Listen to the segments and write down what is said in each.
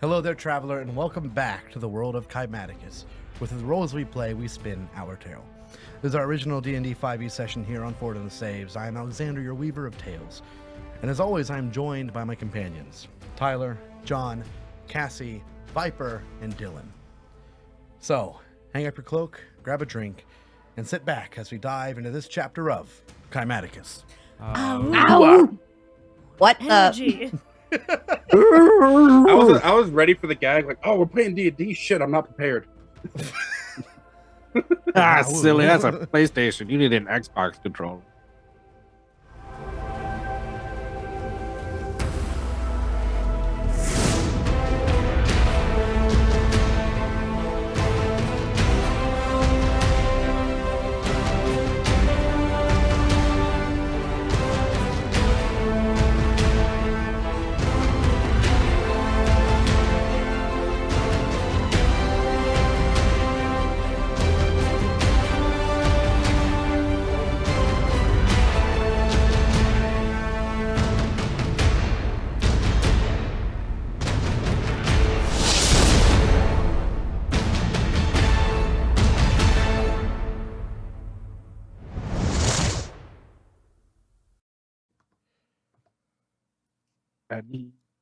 Hello there, traveler, and welcome back to the world of Kymaticus. With the roles we play, we spin our tale. This is our original D&D 5e session here on Forward in the Saves. I am Alexander, your weaver of tales. And as always, I am joined by my companions, Tyler, John, Cassie, Viper, and Dylan. So, hang up your cloak, grab a drink, and sit back as we dive into this chapter of Kymaticus. Ow! What Energy. I was ready for the gag, like, oh, we're playing D&D. Shit, I'm not prepared. Silly. That's a PlayStation. You need an Xbox controller.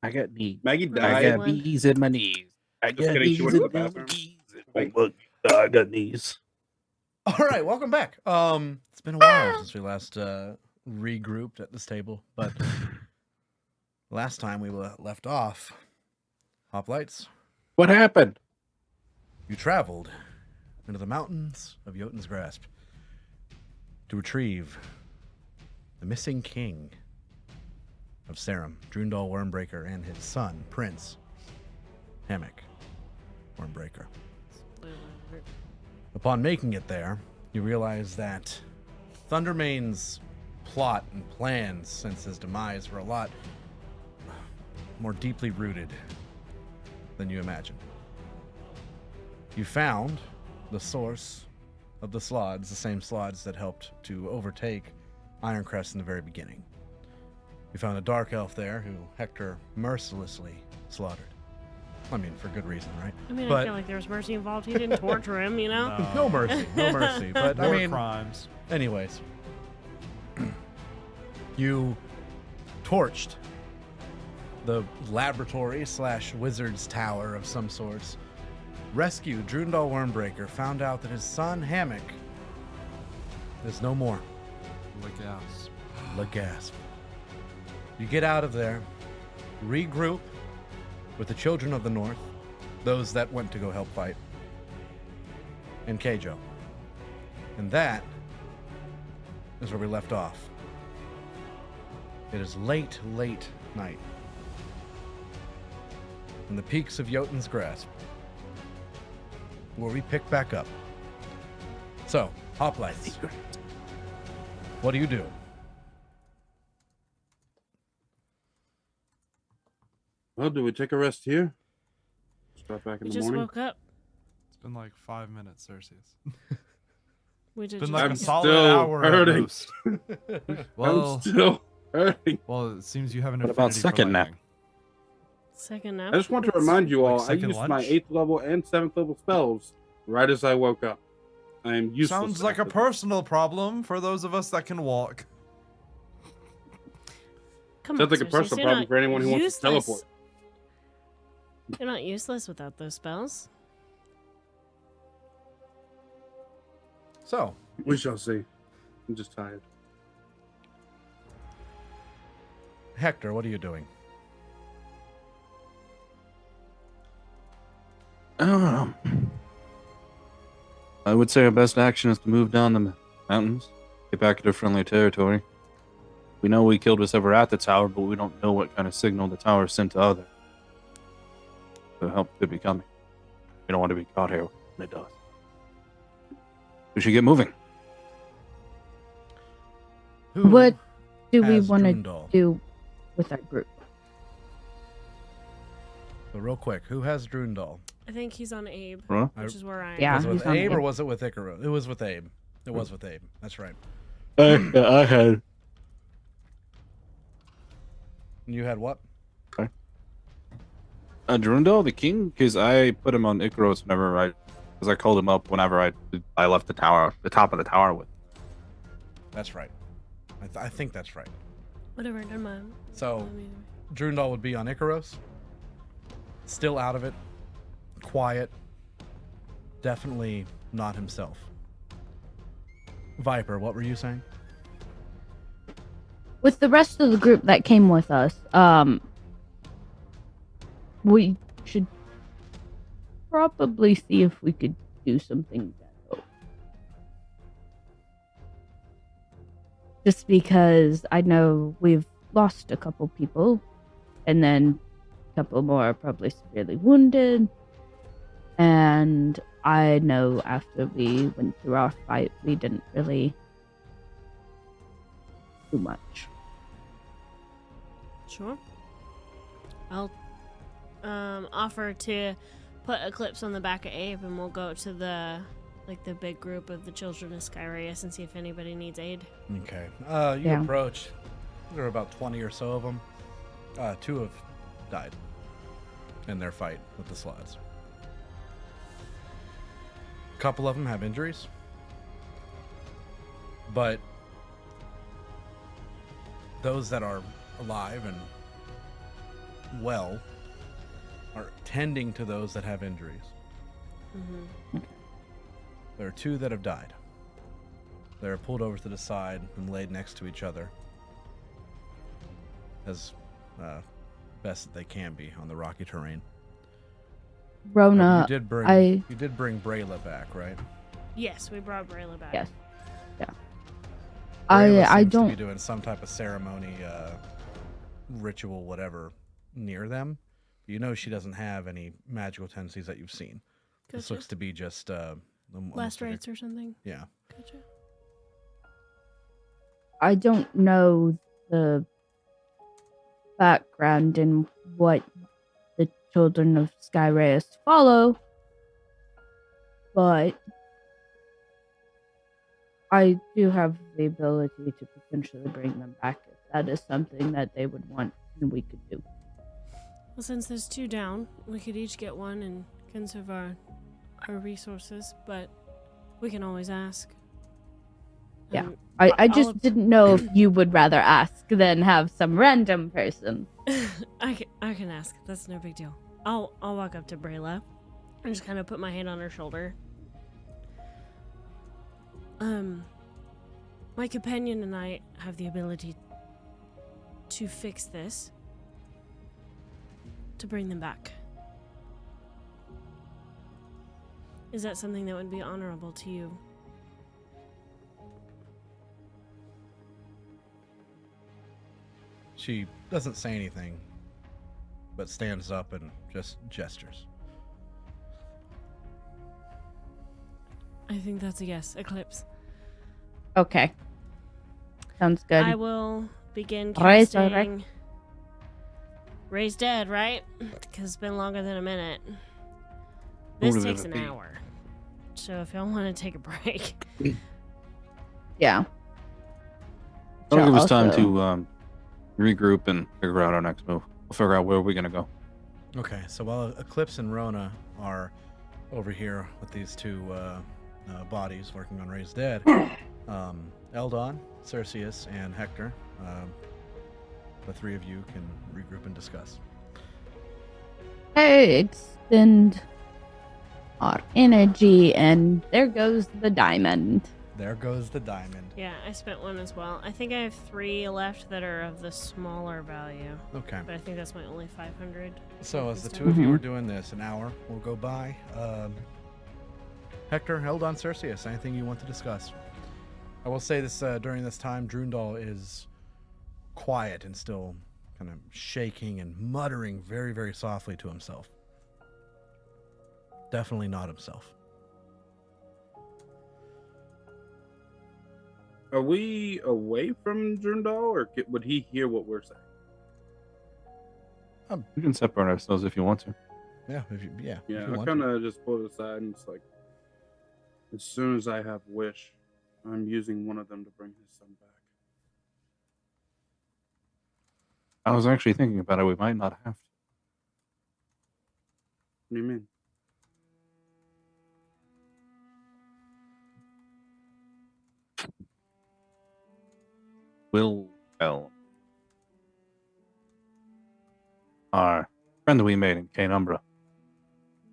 I got knees. Maggie I died. got knees in my knees. I Just got kidding, knees she went to in the my bathroom. knees. Oh, look, I got knees. All right, welcome back. It's been a while since we last regrouped at this table, but last time we left off, Hoplites, What happened? you traveled into the mountains of Jotun's Grasp to retrieve the missing king of Sarum, Drundal Wormbreaker, and his son, Prince Hammock Wormbreaker. Upon making it there, you realize that Thundermane's plot and plans since his demise were a lot more deeply rooted than you imagined. You found the source of the Slods, the same Slods that helped to overtake Ironcrest in the very beginning. You found a dark elf there who Hector mercilessly slaughtered. I mean, for good reason, right? I mean, I But- feel like there was mercy involved. He didn't torture him, you know? No mercy, no mercy. But I War mean, crimes. anyways, you torched the laboratory / wizard's tower of some sorts, rescued Drundal Wormbreaker, found out that his son Hammock is no more. Gas. The gasp. You get out of there, regroup with the children of the North, those that went to go help fight, and Keijo. And that is where we left off. It is late, late night. In the peaks of Jotun's Grasp, where we pick back up. So, Hoplites, what do you do? Well, do we take a rest here? Start back in We the just morning. woke up. It's been like 5 minutes, Celsius. We did Been just like I'm a wake up. solid still hour at hurting. most. Well, I'm still hurting. it seems you have an What about affinity for second nap? lightning. Second nap. I just want to remind you all, Like I second used my lunch? 8th level and 7th level spells right as I woke up. I am useless. Sounds like a after that. personal problem for those of us that can walk. Come Sounds on, like a Cersei, personal you're problem not for anyone who wants to useless. teleport. You're not useless without those spells. So, We shall see. I'm just tired. Hector, what are you doing? I don't know. I would say our best action is to move down the mountains, get back into friendly territory. We know we killed whatever at the tower, but we don't know what kind of signal the tower sent to others. So help could be coming. We don't want to be caught here when it does. We should get moving. Who What do we has want to Drundal? do with our group? So real quick, who has Drundal? I think he's on Abe, Huh? which is where I am. Yeah. Was it with he's on Abe or Abe. was it with Icarus? It was with Abe. It was with Abe. That's right. I had. And you had what? Drundo, the king, because I put him on Icaros because I called him up whenever I left the tower, the top of the tower with. That's right. I think that's right. Whatever, never mind. So, Drundal would be on Icaros. Still out of it. Quiet. Definitely not himself. Viper, what were you saying? With the rest of the group that came with us, we should probably see if we could do something better. Just because I know we've lost a couple people, and then a couple more are probably severely wounded. And I know after we went through our fight, we didn't really do much. Sure. I'll offer to put Eclipse on the back of Abe, and we'll go to the big group of the children of Skyrius and see if anybody needs aid. Okay. You approach. There are about 20 or so of them. 2 have died in their fight with the slugs. A couple of them have injuries. But those that are alive and well are tending to those that have injuries. Mm-hmm. There are 2 that have died. They're pulled over to the side and laid next to each other as best that they can be on the rocky terrain. Rona, you did bring Brayla back, right? Yes, we brought Brayla back. Yes. Yeah. Brayla I seems don't to be doing some type of ceremony, ritual, whatever, near them. You know she doesn't have any magical tendencies that you've seen. Gotcha. This looks to be just last rites or something. Yeah. Gotcha. I don't know the background in what the children of Skyrius follow, but I do have the ability to potentially bring them back if that is something that they would want and we could do. Well, since there's 2 down, we could each get 1 and conserve our resources, but we can always ask. Yeah. I just didn't know if you would rather ask than have some random person. I can ask. That's no big deal. I'll walk up to Brayla and just kind of put my hand on her shoulder. My companion and I have the ability to fix this, to bring them back. Is that something that would be honorable to you? She doesn't say anything, but stands up and just gestures. I think that's a yes. Eclipse. Okay. Sounds good. I will begin Raise casting... Raise dead, right? Because it's been longer than a minute. This Who would takes it an be? hour. So if y'all want to take a break... Yeah. That'll give us Also- time to regroup and figure out our next move. We'll figure out where we're gonna go. Okay, so while Eclipse and Rona are over here with these 2 bodies working on Raised Dead, Eldon, Cerseus, and Hector, the 3 of you can regroup and discuss. Hey, expend our energy, and there goes the diamond. There goes the diamond. Yeah, I spent 1 as well. I think I have 3 left that are of the smaller value. Okay. But I think that's my only 500. So as the this 2 time. of you are doing this, an hour will go by. Hector, Eldon, Cerseus, anything you want to discuss? I will say this, during this time, Drundal is quiet and still kind of shaking and muttering very, very softly to himself. Definitely not himself. Are we away from Drundal, or would he hear what we're saying? We can separate ourselves if you want to. Yeah, if you Yeah, I want kind to. of just pulled aside and it's like, as soon as I have wish, I'm using one of them to bring his son back. I was actually thinking about it. We might not have to. do you mean? Well, our friend that we made in K-Numbra,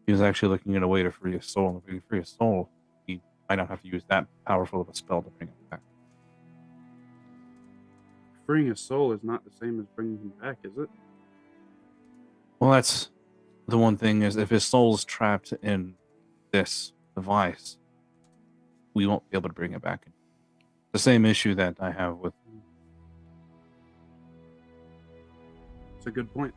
he was actually looking at a way to free his soul. If we free his soul, he might not have to use that powerful of a spell to bring it back. Freeing his soul is not the same as bringing him back, is it? Well, that's the one thing, is if his soul's trapped in this device, we won't be able to bring it back. The same issue that I have with... It's a good point.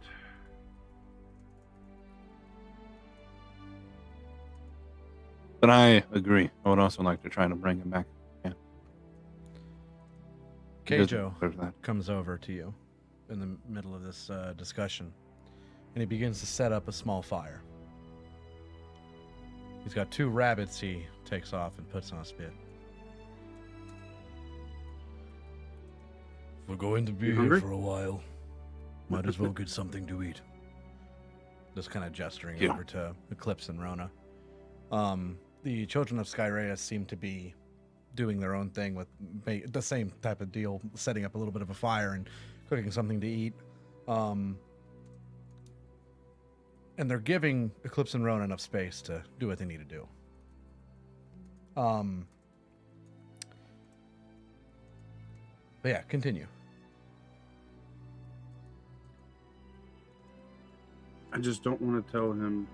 But I agree. I would also like to try to bring him back. Yeah. He doesn't Keijo deserve that. comes over to you in the middle of this discussion, and he begins to set up a small fire. He's got 2 rabbits he takes off and puts on a spit. If we're going to be You here hungry? for a while, might as well get something to eat. Just kind of gesturing Yeah. over to Eclipse and Rona. The children of Skyraeus seem to be doing their own thing with the same type of deal, setting up a little bit of a fire and cooking something to eat. And they're giving Eclipse and Rona enough space to do what they need to do. But yeah, continue. I just don't want to tell him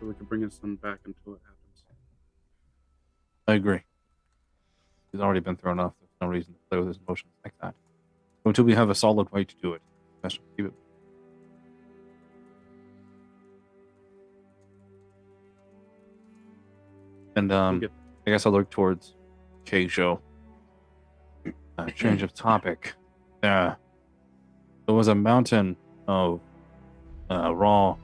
that we could bring his son back until it happens. I agree. He's already been thrown off. There's no reason to play with his emotions like that. Until we have a solid way to do it. Best keep it. And get- I guess I'll look towards Keijo. Change of topic. There was a mountain of raw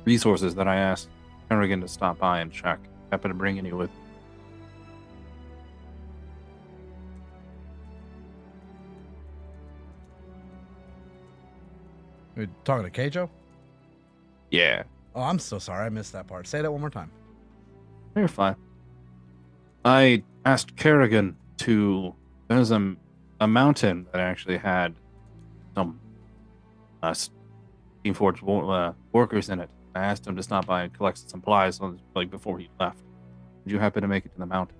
resources that I asked Kerrigan to stop by and check. Happen to bring any with me. You're talking to Keijo? Yeah, Oh, I'm so sorry. I missed that part. Say that one more time. you're fine. I asked Kerrigan to... There's a mountain that actually had some Steam Forge workers in it. I asked him to stop by and collect some supplies like before he left. Did you happen to make it to the mountain?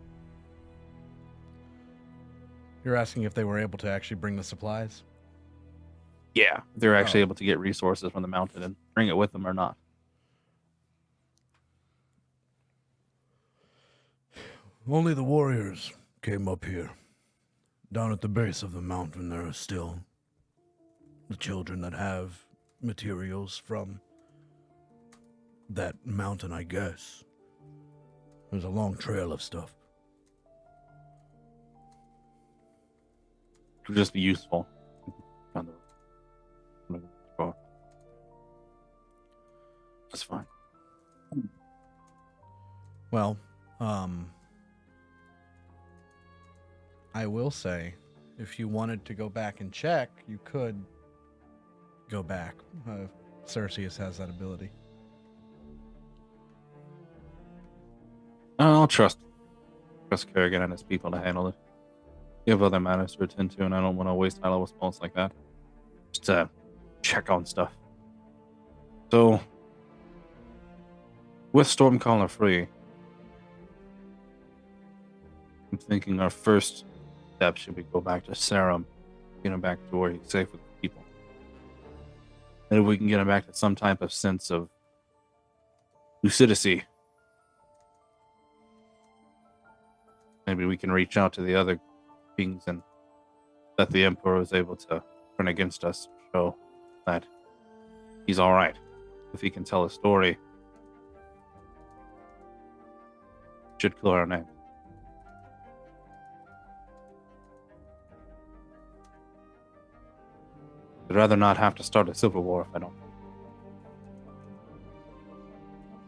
You're asking if they were able to actually bring the supplies? Yeah. If they're actually Oh. able to get resources from the mountain and bring it with them or not. Only the warriors came up here. Down at the base of the mountain, there are still the children that have materials from that mountain, I guess. There's a long trail of stuff. It would just be useful. On the- That's fine. Well, I will say, if you wanted to go back and check, you could go back. Cerseus has that ability. I'll trust Kerrigan and his people to handle it. You have other matters to attend to, and I don't want to waste time with spells like that. Just to check on stuff. So, with Stormcaller free, I'm thinking our first step should be go back to Sarum, get him back to where he's safe with the people. And if we can get him back to some type of sense of lucidity, maybe we can reach out to the other beings and that the Emperor is able to turn against us, show that he's all right. If he can tell a story, should clear our name. I'd rather not have to start a civil war if I don't.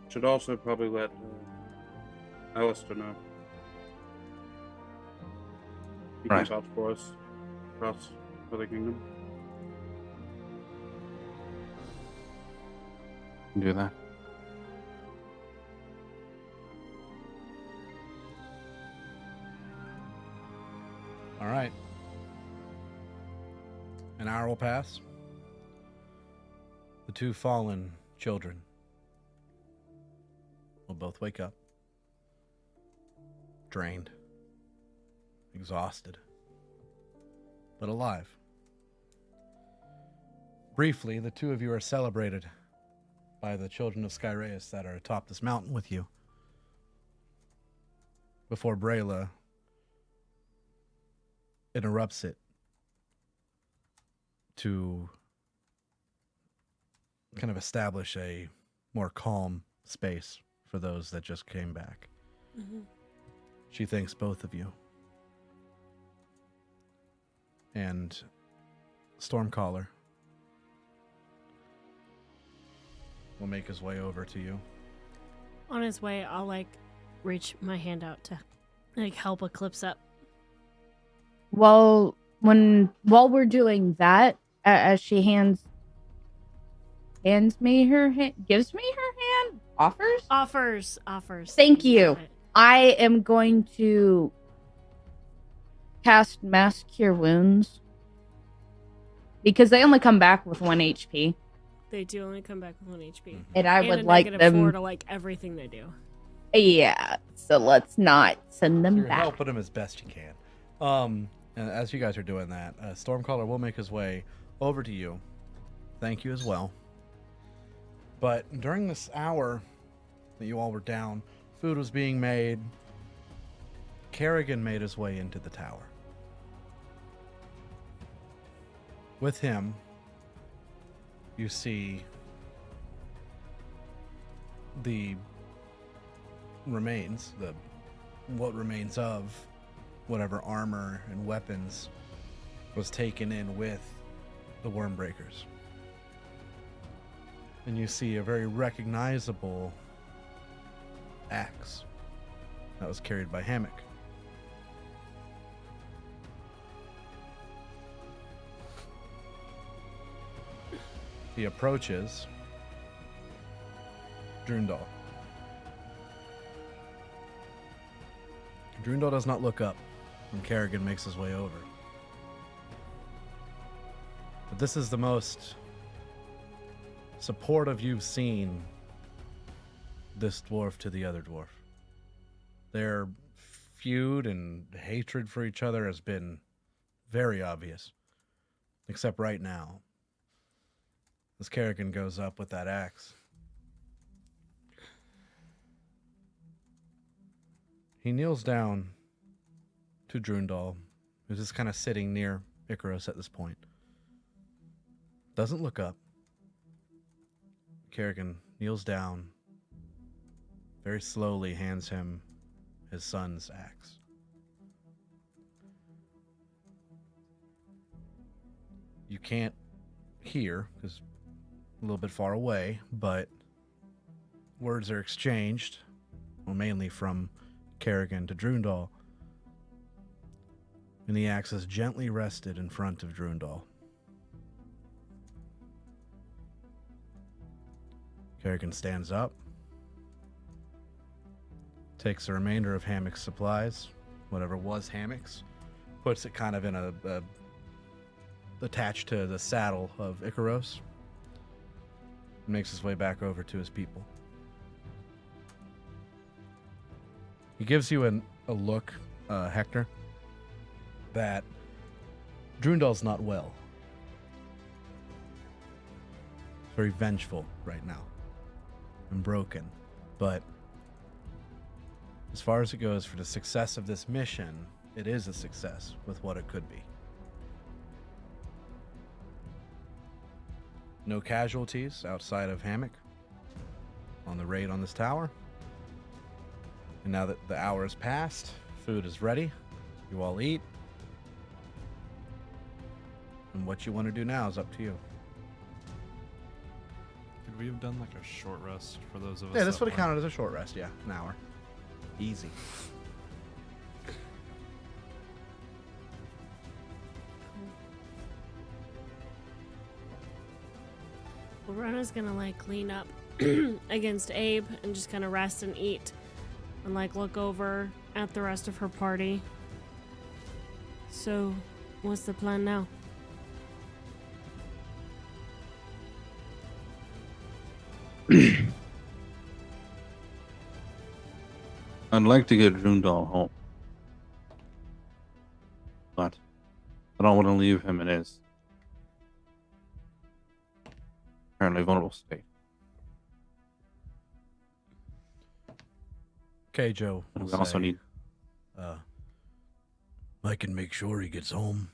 Should also probably let Alistair know. He Right. can vouch for us across for the kingdom. Can do that. An hour will pass. The two fallen children will both wake up, drained, exhausted, but alive. Briefly, the two of you are celebrated by the children of Skyraeus that are atop this mountain with you, before Brayla interrupts it to kind of establish a more calm space for those that just came back. Mm-hmm. She thanks both of you. And Stormcaller will make his way over to you. On his way, I'll reach my hand out to help Eclipse up. While we're doing that, as she gives me her hand, offers. got Thank you. it. I am going to cast Mass Cure Wounds because they only come back with 1 HP, They do only come back with 1 HP. and I And would a like negative 4 them. to everything they do. Yeah, so let's not send them You're back. helping him as best you can. And as you guys are doing that, Stormcaller will make his way over to you. Thank you as well. But during this hour that you all were down, food was being made. Kerrigan made his way into the tower. With him, you see the remains, what remains of whatever armor and weapons was taken in with the Wormbreakers. And you see a very recognizable axe that was carried by Hammock. He approaches Drundal. Drundal does not look up when Kerrigan makes his way over. But this is the most supportive you've seen this dwarf to the other dwarf. Their feud and hatred for each other has been very obvious. Except right now, as Kerrigan goes up with that axe. He kneels down to Drundal, who's just kind of sitting near Icarus at this point. Doesn't look up. Kerrigan kneels down, very slowly hands him his son's axe. You can't hear, because a little bit far away, but words are exchanged, well, mainly from Kerrigan to Drundal, and the axe is gently rested in front of Drundal. Kerrigan stands up, takes the remainder of Hammock's supplies, whatever was Hammock's, puts it kind of in a attached to the saddle of Icaros, and makes his way back over to his people. He gives you a look, Hector, that Drundal's not well. Very vengeful right now and broken, but as far as it goes for the success of this mission, it is a success with what it could be. No casualties outside of Hammock on the raid on this tower. And now that the hour has passed, food is ready. You all eat. And what you want to do now is up to you. Could we have done like a short rest for those of us? Yeah, this that would have weren't- counted as a short rest. Yeah, an hour. Easy. Lorana's gonna lean up against Abe and just kind of rest and eat and look over at the rest of her party. So, what's the plan now? I'd like to get Jundal home, but I don't want to leave him in his currently vulnerable state. Okay, Joe. And will we also say, need. I can make sure he gets home.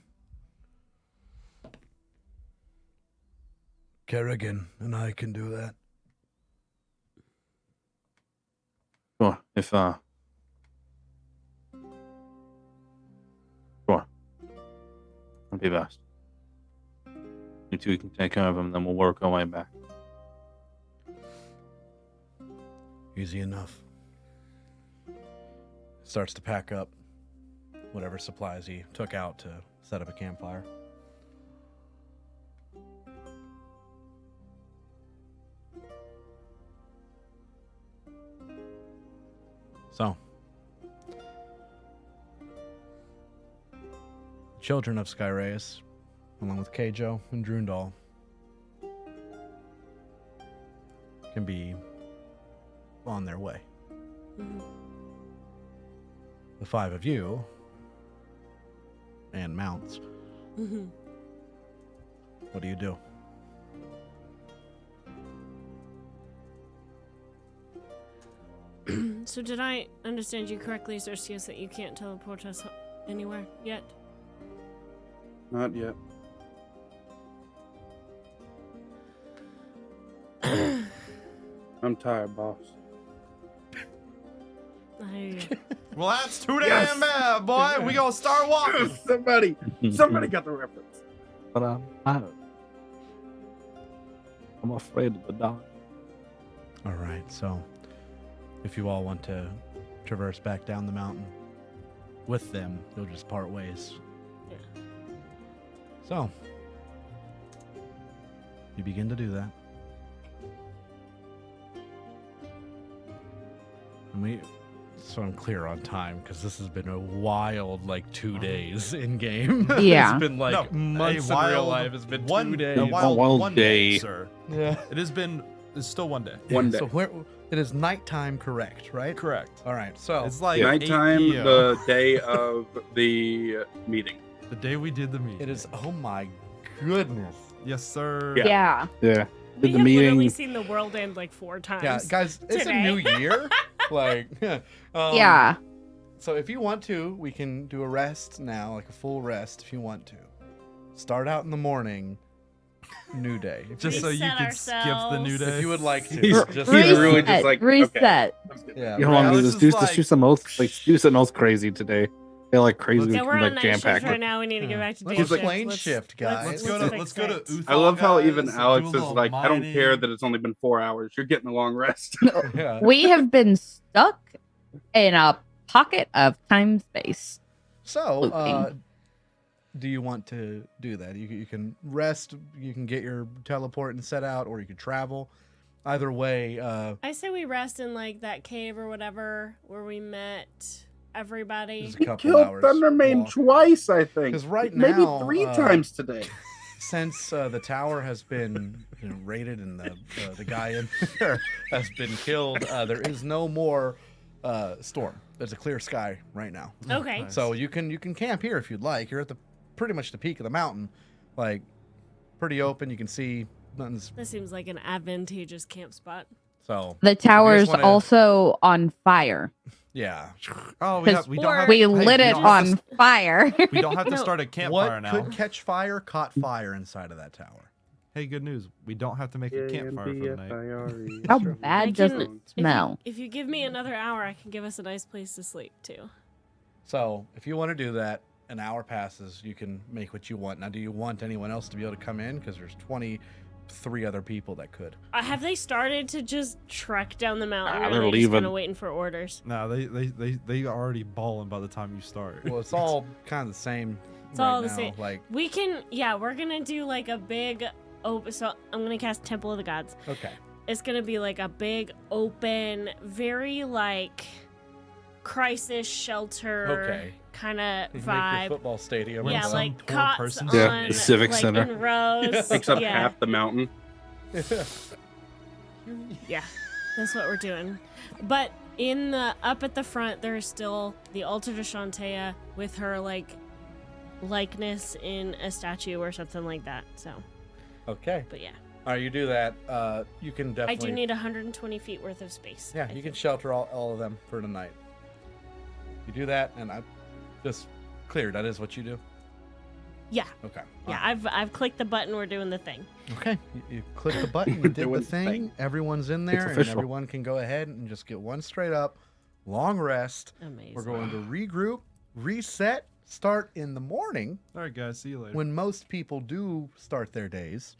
Kerrigan and I can do that. Sure, if sure, that'd be best. You two can take care of him, then we'll work our way back. Easy enough. Starts to pack up whatever supplies he took out to set up a campfire. So, children of Skyraeus, along with Keijo and Drundal, can be on their way. The 5 of you and mounts. What do you do? So did I understand you correctly, Xerxes, that you can't teleport us anywhere yet? Not yet. I'm tired, boss. I hear you. Well, that's too Yes. damn bad, boy. We gonna start walking. Somebody got the reference. But I'm afraid of the dark. All right, so if you all want to traverse back down the mountain with them, you'll just part ways. Yeah. So, you begin to do that. And so I'm clear on time, because this has been a wild, 2 days in game. Yeah. It's been No, months a in real wild life. It's been one 2 days. A wild, wild one day. sir. Yeah. It's still one day. One day. So it is nighttime, correct, right? Correct. All right, so It's like Nighttime, 8 p.m. the day of the meeting. the day we did the meeting. it is, oh my goodness. Yes, sir. Yeah. Yeah. Yeah. We Did the have literally meeting. seen the world end 4 times. Yeah, guys, it's today. a new year. Yeah. So if you want to, we can do a rest now, a full rest if you want to. Start out in the morning, new day. Just so you Reset can skip the new ourselves. day. If you would like to. He's just really just like, okay. reset. yeah, You know what I'm this gonna is do? like- Let's do something else. Do something else crazy today. They're crazy. Let's- Yeah, we're on night jam shift packed. right now. We need to get back to day Let's shift. plane Let's- shift, guys. Let's fix go to it. Uthal, I love how even guys, Alex do a is little like, I don't mining. care that it's only been 4 hours. You're getting a long rest. yeah. We have been stuck in a pocket of time space. So, Looping. do you want to do that? You can rest, you can get your teleport and set out, or you can travel. Either way, I say we rest in that cave or whatever where we met everybody. There's a He couple killed hours Thundermane walk. twice, I think. 'Cause right Maybe now, 3 uh, times today. since the tower has been raided and the guy in there has been killed, there is no more storm. There's a clear sky right now. Okay. So you can camp here if you'd like. You're at pretty much the peak of the mountain, pretty open. You can see nothing's. This seems like an advantageous camp spot. So The tower's wanna- also on fire. yeah. Oh, Because we don't have. We hey, lit we it don't have on to- fire. We don't have to No. start a campfire What now. could catch fire caught fire inside of that tower. Hey, good news. We don't have to make a campfire for the night. How true. bad does it smell? If you give me another hour, I can give us a nice place to sleep too. So if you want to do that, an hour passes. You can make what you want. Now, do you want anyone else to be able to come in? Because there's 23 other people that could. Have they started to just trek down the mountain? Ah, or they're are they just leaving. kind of waiting for orders? No, they are already balling by the time you start. Well, it's all kind of the same. It's right all the now. same. We can, we're gonna do a big. So I'm gonna cast Temple of the Gods. Okay. It's gonna be a big open, very crisis shelter Okay. kind of You can make your vibe. football stadium. When Yeah, some like poor cots person- on Yeah, Civic like, Center. in rows. Takes up yeah. half the mountain. Yeah, that's what we're doing. But up at the front, there's still the altar to Shantea with her likeness in a statue or something like that. So, Okay. but yeah, All right, you do that. You can definitely. I do need 120 feet worth of space. Yeah, you can shelter all of them for tonight. You do that, and I just clear. That is what you do. Yeah. Okay. Yeah, I've clicked the button. We're doing the thing. Okay. You click the button. You did Doing the the thing. thing. Everyone's in there, and official. everyone can go ahead and just get one straight up, long rest. Amazing. We're going to regroup, reset, start in the morning All right, guys. See you later. when most people do start their days,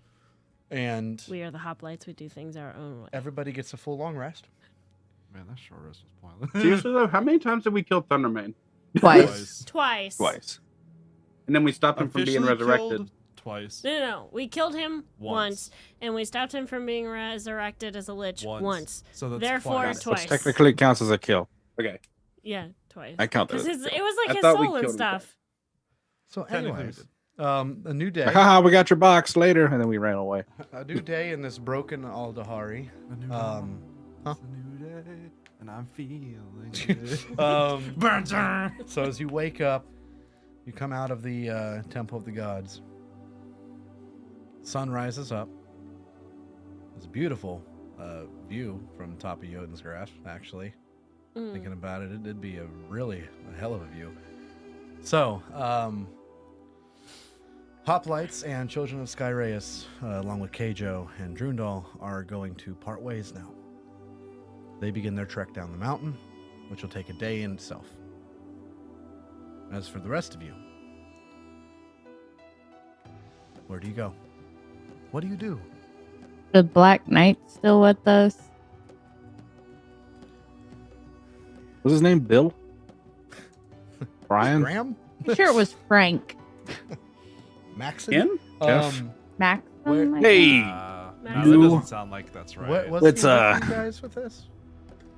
and We are the Hoplites. We do things our own way. everybody gets a full long rest. Man, that short rest was pointless. Seriously though, how many times did we kill Thundermane? Twice. Twice. Twice. And then we stopped him from being Officially resurrected. killed twice. No. We killed him Once. once, and we stopped him from being resurrected as a lich once. So that's Therefore, twice. twice. Which technically counts as a kill. Okay. Yeah, twice. I count that. Because as a it kill. was like I his thought we soul and killed him stuff. So, Technically, we anyways, did. a new day. Like, haha, we got your box later, and then we ran away. A new day in this broken Aldahari. A new Um, huh? It's a new day, and I'm feeling it. Um, so as you wake up, you come out of the Temple of the Gods. Sun rises up. It's a beautiful view from top of Jotun's Grasp, actually. Mm. Thinking about it, it did be a hell of a view. So, Hoplites and Children of Skyraeus, along with Keijo and Drundal, are going to part ways now. They begin their trek down the mountain, which will take a day in itself. As for the rest of you, where do you go? What do you do? The Black Knight still with us? Was his name Bill? Brian? Graham? I'm sure it was Frank. Maxon? Ken? Jeff? Maxim? Where- I Hey! think? no, Max. that You- doesn't sound like that's right. What was Let's, he with you guys with this?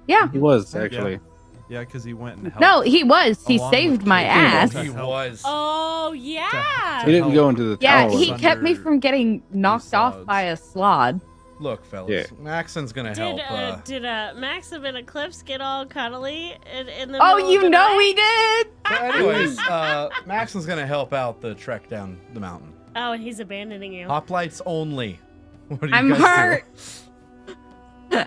Yeah. He was, actually. Yeah, because he went and helped. No, he was. He Along saved with my Kate. ass. Yeah. He was. Oh, yeah. He didn't go into the Yeah, tower. he was kept me under from getting knocked off slugs. by a slod. Look, fellas, Yeah. Maxon's gonna help. Did Max and Eclipse get all cuddly in the Oh, middle of you the know night? we did. So anyways, Maxon's gonna help out the trek down the mountain. Oh, and he's abandoning you. Hoplites only. What do you I'm guys hurt.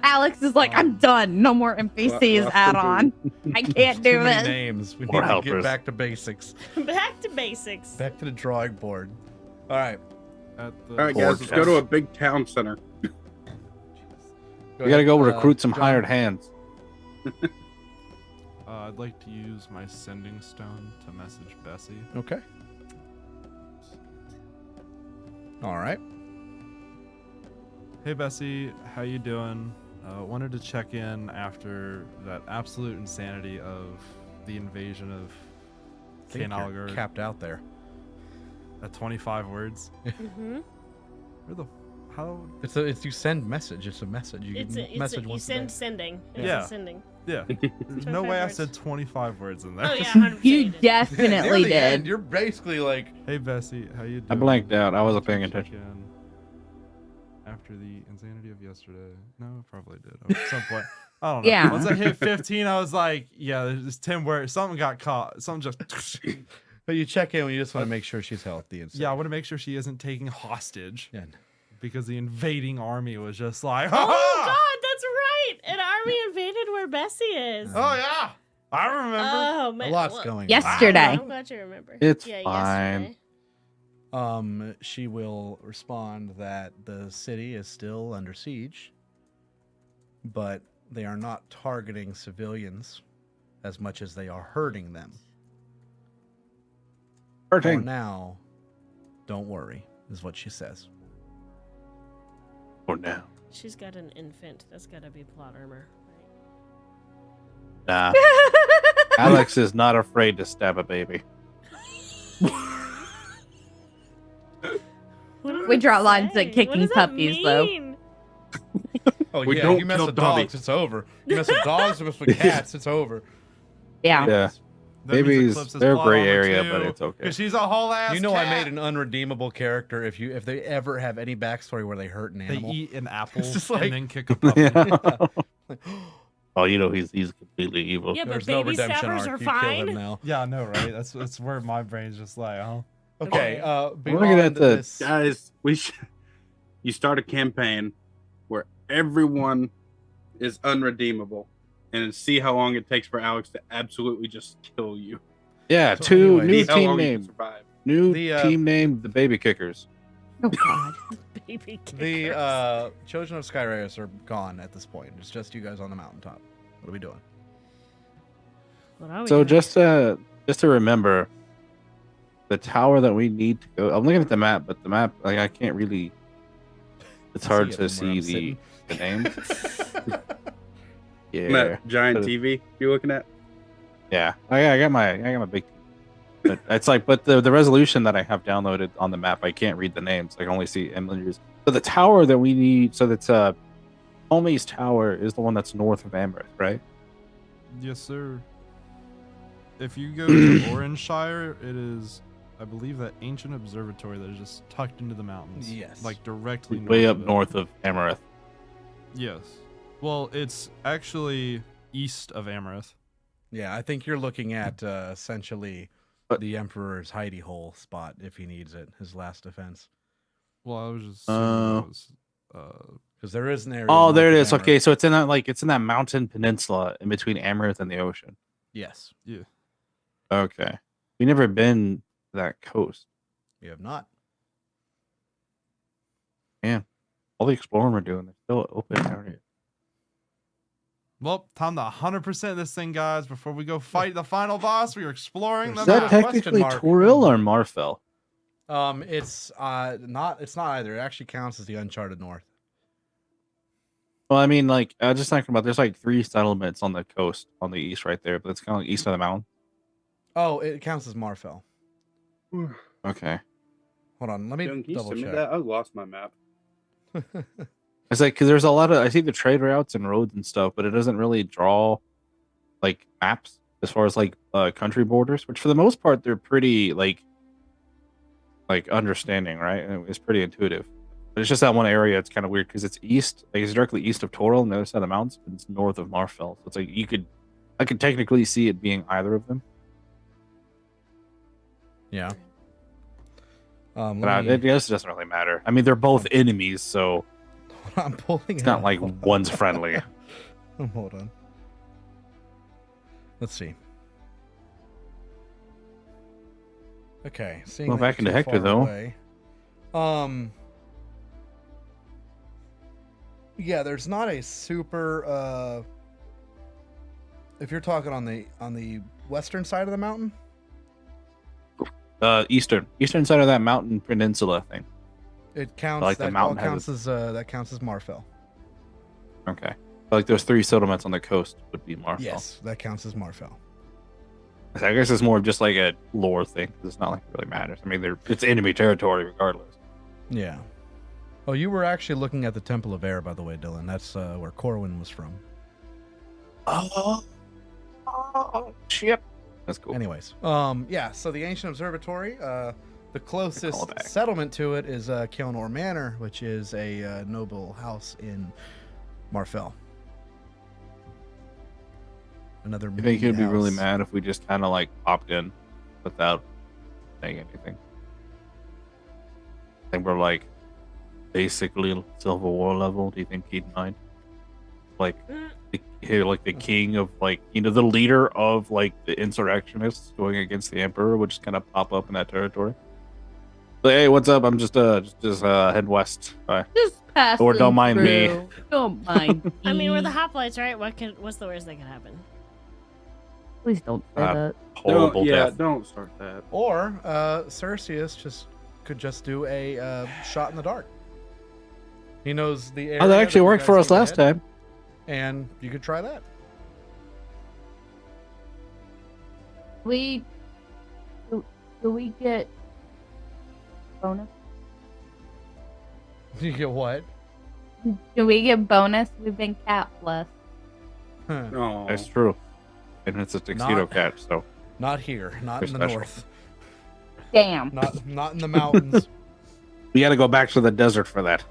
Alex is like, I'm done. No more NPCs Lost add the on. I can't Too do many this. names. We More need to get helpers. back to basics. Back to basics. Back to the drawing board. All right. At the All right, Poor guys, let's go to a big town center. We gotta go ahead, recruit some John. hired hands. I'd like to use my sending stone to message Bessie. Okay. All right. Hey Bessie, how you doing? Wanted to check in after that absolute insanity of the invasion of I think you're Kanalgar capped out there. at 25 words. Mm-hmm. Where the how? It's you send message. It's a message. You message You once a send day. sending. It's Yeah. a sending. Yeah, there's no 25 way I words. said 25 words in there. Oh, yeah, 100%. You did. definitely Near the end, did. you're basically like, Hey Bessie, how you doing? I blanked out. I wasn't Wanted paying to check attention. in After the insanity of yesterday. No, I probably did. At some point. I don't know. Yeah. Once I hit 15, I was like, yeah, there's 10 words. Something got caught. Something just. but you check in when you just want to make sure she's healthy and stuff. Yeah, I want to make sure she isn't taken hostage Yeah. because the invading army was just like, Oh, "Ha-ha!" God, that's right. An army invaded where Bessie is. Oh, yeah. I remember. Oh, man. A lot's Well, going Yesterday. I'm glad you remember. It's yeah, fine. Yesterday. on. She will respond that the city is still under siege, but they are not targeting civilians as much as they are hurting them. For Hurting. now, don't worry, is what she says. For now. She's got an infant. That's got to be plot armor. Nah. Alex is not afraid to stab a baby. What does We it draw lines say? at kicking What does that puppies, though. mean? Oh We yeah, don't you mess kill with Dobby. dogs, it's over. You mess with dogs, you mess with cats, it's over. Yeah. Yeah. That means Babies, Eclipse is they're a plot gray armor area, too, but it's okay. Because she's a whole ass. You know, I cat. made an unredeemable character if they ever have any backstory where they hurt an They animal. eat an apple It's just like- and then kick a puppy. Yeah. Oh, you know he's completely evil. Yeah, but There's no baby redemption stabbers arc. are You kill fine. him now. Yeah, I know, right? That's where my brain's just like, oh. Okay. looking Beyond at the- this, Guys, you start a campaign where everyone is unredeemable, and see how long it takes for Alex to absolutely just kill you. Yeah, So two anyways- new See how team long you can name. survive. New The, team name, the Baby Kickers. Oh God. Baby kickers. the Children of Skyraeus are gone at this point. It's just you guys on the mountaintop. What are we doing? What are we So doing? just to remember, the tower that we need to go. I'm looking at the map, but the map, like, I can't really. It's hard it to from where see I'm the names. Yeah, That giant But- TV you're looking at? yeah. I got my big. But it's like, but the resolution that I have downloaded on the map, I can't read the names. I can only see images. So the tower that we need, so that's H.O.P.L.I.T.E.S tower is the one that's north of Amaranth, right? Yes, sir. If you go to Oranshire, it is, I believe, that ancient observatory that is just tucked into the mountains. Yes. Like directly Way north up of it. north of Amaranth. Yes. Well, it's actually east of Amaranth. Yeah, I think you're looking at essentially But- the Emperor's hidey hole spot if he needs it, his last defense. Well, I was just assuming that was, Because there is an area. Oh, north there it of is. Okay, Amaranth. so it's in that mountain peninsula in between Amaranth and the ocean. Yes, yeah. Okay, we never been to that coast. you have not. All the exploring we're doing, they're still open area. Well, time to 100% this thing, guys. Before we go fight the final boss, we are exploring the There's Is that map. tech- technically question mark. Toril or Marfell? It's not. It's not either. It actually counts as the Uncharted North. Well, I mean, like, I was just thinking about there's like 3 settlements on the coast on the east right there, but it's kind of like east of the mountain. Oh, it counts as Marfell. Okay. Hold on, let me Dylan, can you double send me check. that? I lost my map. It's like, because there's a lot of, I see the trade routes and roads and stuff, but it doesn't really draw like maps as far as like country borders, which for the most part, they're pretty like understanding, right? And it's pretty intuitive. But it's just that one area, it's kind of weird because it's east, like it's directly east of Toril on the other side of the mountains, but it's north of Marfell. So it's like I could technically see it being either of them. Yeah. But I guess it doesn't really matter. I mean, they're both enemies, so I'm pulling. it's it not up. like Hold on. one's friendly. Hold on. Let's see. Okay, seeing Well, that back you're into too Hector, far though. away. Yeah, there's not a super. If you're talking on the western side of the mountain, Eastern side of that mountain peninsula thing. it counts. Like the that mountain all has counts as that counts as Marfell. Okay. Like those 3 settlements on the coast would be Marfell. Yes, that counts as Marfell. I guess it's more of just like a lore thing. It's not like it really matters. I mean, it's enemy territory regardless. Yeah. Oh, you were actually looking at the Temple of Air, by the way, Dylan. That's where Corwin was from. Oh, shit. That's cool. Anyways, yeah. So the ancient observatory, the closest callback. settlement to it is Kjelnor Manor, which is a noble house in Marfell. Another. You think he'd be mean really house. mad if we just kind of like popped in without saying anything? I think we're like basically Civil War level. Do you think he'd mind? Like, the king of like, the leader of like the insurrectionists going against the emperor would just kind of pop up in that territory. But hey, what's up? I'm just head west. Bye. Just pass. Or don't mind me. Don't mind. I mean, we're the me. hoplites, right? What's the worst that could happen? Please don't say that. Horrible death. Don't start that. Or Cerseus could just do a shot in the dark. He knows the area. Oh, that actually you worked guys for us need to last hit, time. and you could try that. Do we get bonus? You get what? Do we get bonus? We've been capless. Huh. Oh, That's true. And it's a tuxedo Not- cat, so Not here. Not We're in the special. north. Damn. Not in the mountains. We got to go back to the desert for that.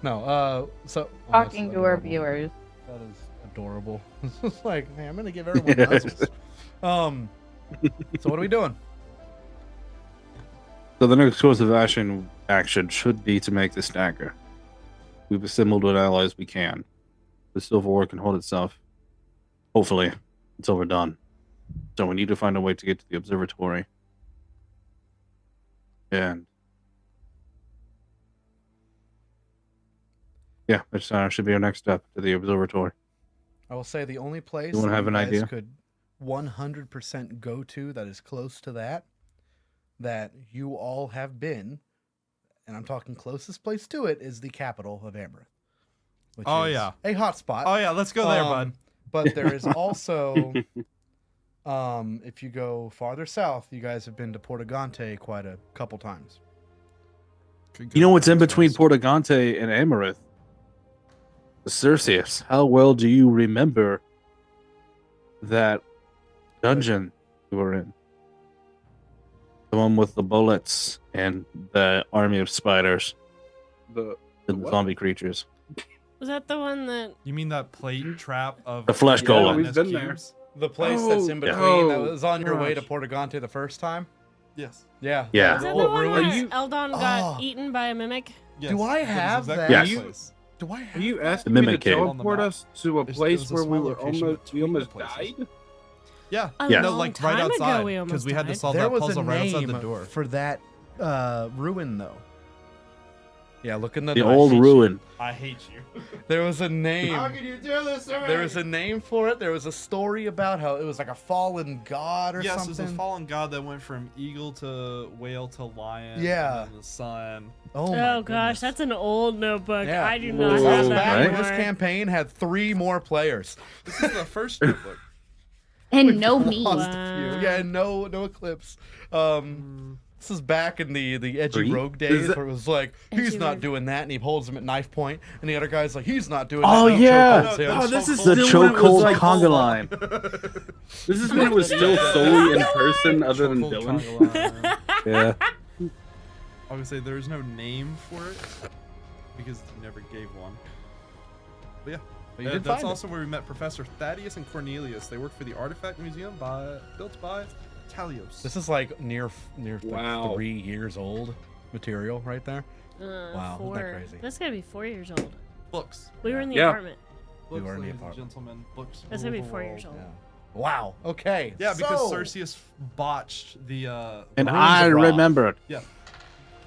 No. So Talking that's to our adorable. viewers. That is adorable. It's just like, hey, I'm gonna give everyone puzzles. So what are we doing? So the next course of action should be to make this dagger. We've assembled what allies we can. The silverware can hold itself. Hopefully, until we're done. So we need to find a way to get to the observatory. And yeah, that should be our next step to the observatory. I will say the only place You wanna have an guys idea? could 100% go to that is close to that you all have been, and I'm talking closest place to it, is the capital of Amaranth. Which Oh, is yeah. a hot spot. Oh yeah, let's go there, bud. But there is also, if you go farther south, you guys have been to Portagante quite a couple times. Could You go know what's in fast. between Portagante and Amaranth? The Circeus. How well do you remember that dungeon you were in? The one with the bullets and the army of spiders The and what? zombie creatures. Was that the one that? You mean that plate trap of The flesh Yeah, golem. we've been there. cubes? The place that's Oh, in between yeah. that was on your way to Gosh. Portagante the first time. Yes. Yeah. Yeah. Was that old the one ruin. where Eldon got Oh. eaten by a mimic? Yes. Do I that is have exactly that? the Yes. place. Do I Are have? you asking The me to mimic cave. teleport us to a There's- place there where was a we small were location almost we between the almost places. died? Yeah. Yeah. No, A like long right time ago outside we because almost we had to died. solve There that was a puzzle right outside name the door. for that ruin, though. Yeah, look in the The I old hate you. ruin. I hate you. There was a name. you do this to me? There was a name for it. There was a story about how it was like a fallen god or Yes, there's something. a fallen god that went from eagle to whale to lion. Yeah. And then the sun. Oh, my Oh gosh, goodness. that's an old notebook. Yeah. I do Whoa. not This have was that back when anymore. this campaign had 3 more players. This is the first notebook. And no me. Lost a Wow. few. Yeah, no eclipse. This is back in the edgy 3? rogue days that- where it was like, he's Edgy not rogue. doing that, and he holds him at knife point, and the other guy's like, he's not doing Oh, that. and he yeah. chokeholds him. No, this is The still when it was chokehold like conga line. This is when it was still solely in person, other than Chokehold Dylan. conga line. Yeah. I would say there's no name for it because you never gave one. But yeah, But you that- did that's find it. also where we met Professor Thaddeus and Cornelius. They work for the Artifact Museum built by Talios. This is like near like Wow. 3 years old material right there. Wow, isn't 4. that crazy? That's gotta be 4 years old. books. We were in the Yeah. apartment. We were in the ladies and apartment. Gentlemen, books. That's gonna be rule 4 the years world. old. Yeah. Wow. Okay. Yeah, because so, Circeus botched the. And the I runes of Ra. remembered. Yeah.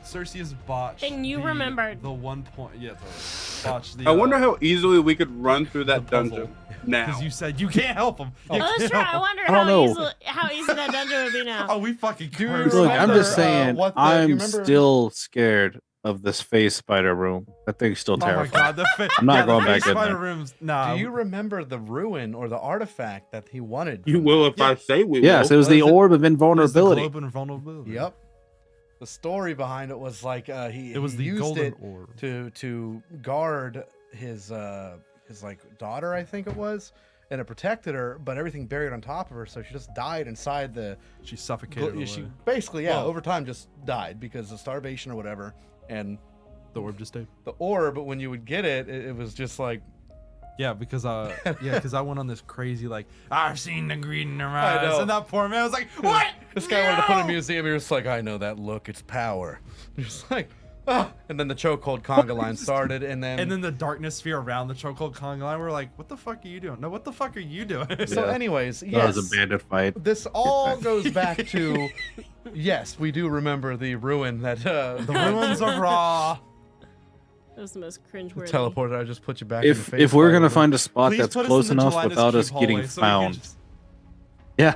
Circeus botched. And you remembered. the 1 point. Yeah, the, botched the. I wonder how easily we could run through that the puzzle. dungeon now. Because you said you can't help him. Oh, that's true. I wonder I don't know. how easy that dungeon would be now. Oh, we fucking Do you cursed. Look, I'm remember, just saying, what the- you I'm remember- still scared of this face spider room. That thing's still Oh my terrifying. god, the I'm not going the back face in spider there. rooms. Nah. Do you remember the ruin or the artifact that he wanted? You will if Yeah. I say we Yes, will. it was the Was it- orb of It was the invulnerability. globe and vulnerability. Yep. The story behind it was like It was he the used golden it orb. to guard his like daughter, I think it was, and it protected her, but everything buried on top of her, so she just died inside the. She suffocated She away. basically, yeah, Well- over time just died because of starvation or whatever. And The orb just stayed. the orb, when you would get it, it was just like Yeah, because I went on this crazy like I've seen the green in her I eyes, know. and that poor man was like, "What? this guy wanted to put in a No!" museum. He was like, I know that look, it's power. You're just like, ah. And then the chokehold conga line started, and then. And then the darkness sphere around the chokehold conga line. We're like, "What the fuck are you doing? No, what the fuck are you doing?" So, Yeah. anyways, That yes. was a bandit fight. This all goes back to, yes, we do remember the ruin that the ruins of Ra. That was the most cringeworthy. teleporter. I just put you back. in the If face we're fire gonna room. find a spot Please that's put us close in the enough Gelatinous without us Cube getting hallway so we can found, just- yeah,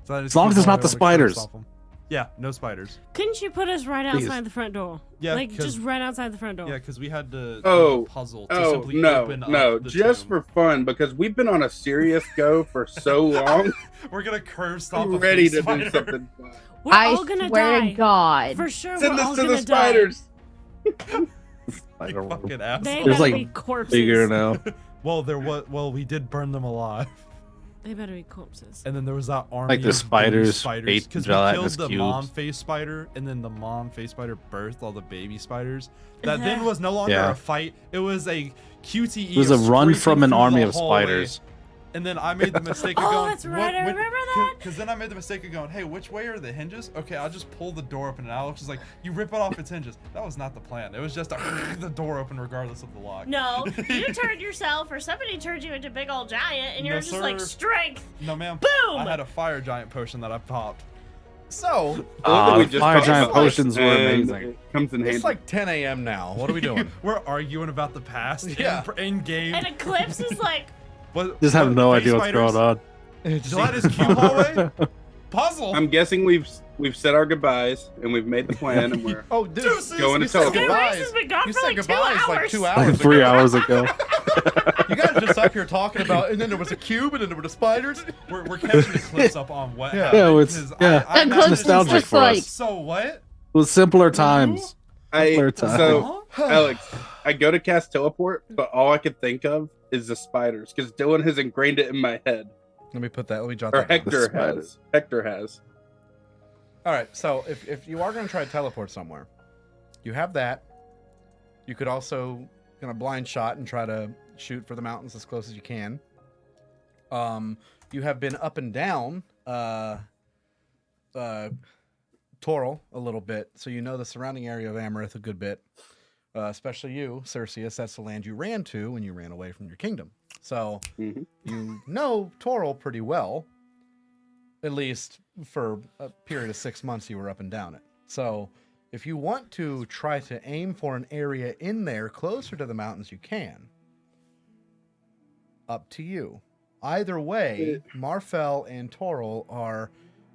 Gelatinous As long as Cube it's not hallway the so we can spiders. stop 'em. Yeah, no spiders. Couldn't you put us right Please. outside the front door? Yeah, like 'cause- just right outside the front door. Yeah, because we had to do Oh, a puzzle to Oh simply no, open no! up the Just tomb. for fun, because we've been on a serious go for so long. We're gonna curve stomp I'm a ready face to do spider. something fun. We're I all gonna swear die. to God. For sure, Send we're all this to gonna the spiders. Like Spider fucking Die. assholes. They There's gotta like be corpses. bigger now. Well, there was. Well, we did burn them alive. They better be corpses. And then there was that army Like the of baby spiders, spiders ate because we gelatinous killed the mom cubes. face spider, and then the mom face spider birthed all the baby spiders. That then was no longer Yeah. a fight; it was a QTE. It was a of run scraping from an through army the of hallway. spiders. And then I made the mistake of Oh, going. that's right, I remember that. Because then I made the mistake of going, hey, which way are the hinges? Okay, I'll just pull the door open. And Alex was like, you rip it off its hinges. That was not the plan. It was just the door open regardless of the lock. No, you turned yourself, or somebody turned you into big old giant, and you're No, just like sir. strength. No, ma'am. Boom! I had a fire giant potion that I popped. So We The just fire talked giant about potions were and amazing. It comes in handy. it's like 10 a.m. now. What are we doing? We're arguing about the past Yeah. in game. And Eclipse is like, Just have no idea what's going on. Gelatinous cube hallway? Puzzle! I'm guessing we've said our goodbyes and we've made the plan and we're Oh, dude, Deuces! going to you said teleport. Hey, goodbyes. Reese has been gone You for said like 2 goodbyes like hours. 2 Like hours 3 ago. hours ago. You guys just up here talking about, and then there was a cube, and then there were the spiders. We're catching Eclipse up on what Yeah. happened. Yeah, it's- 'cause yeah. I And imagine Eclipse it's nostalgic just for us. like, So what? It was simpler times. Simpler times. So Alex, I go to cast teleport, but all I could think of is the spiders because Dylan has ingrained it in my head. Let me jot Or that down. Hector spiders. has. Hector has. All right, so if you are going to try to teleport somewhere, you have that. You could also gonna blind shot and try to shoot for the mountains as close as you can. You have been up and down Toril a little bit, so you know the surrounding area of Amaranth a good bit. Especially you, Cerseus, that's the land you ran to when you ran away from your kingdom. So Mhm. you know Toril pretty well. At least for a period of 6 months you were up and down it. So if you want to try to aim for an area in there closer to the mountains, you can. Up to you. Either way, Marfell and Toril are,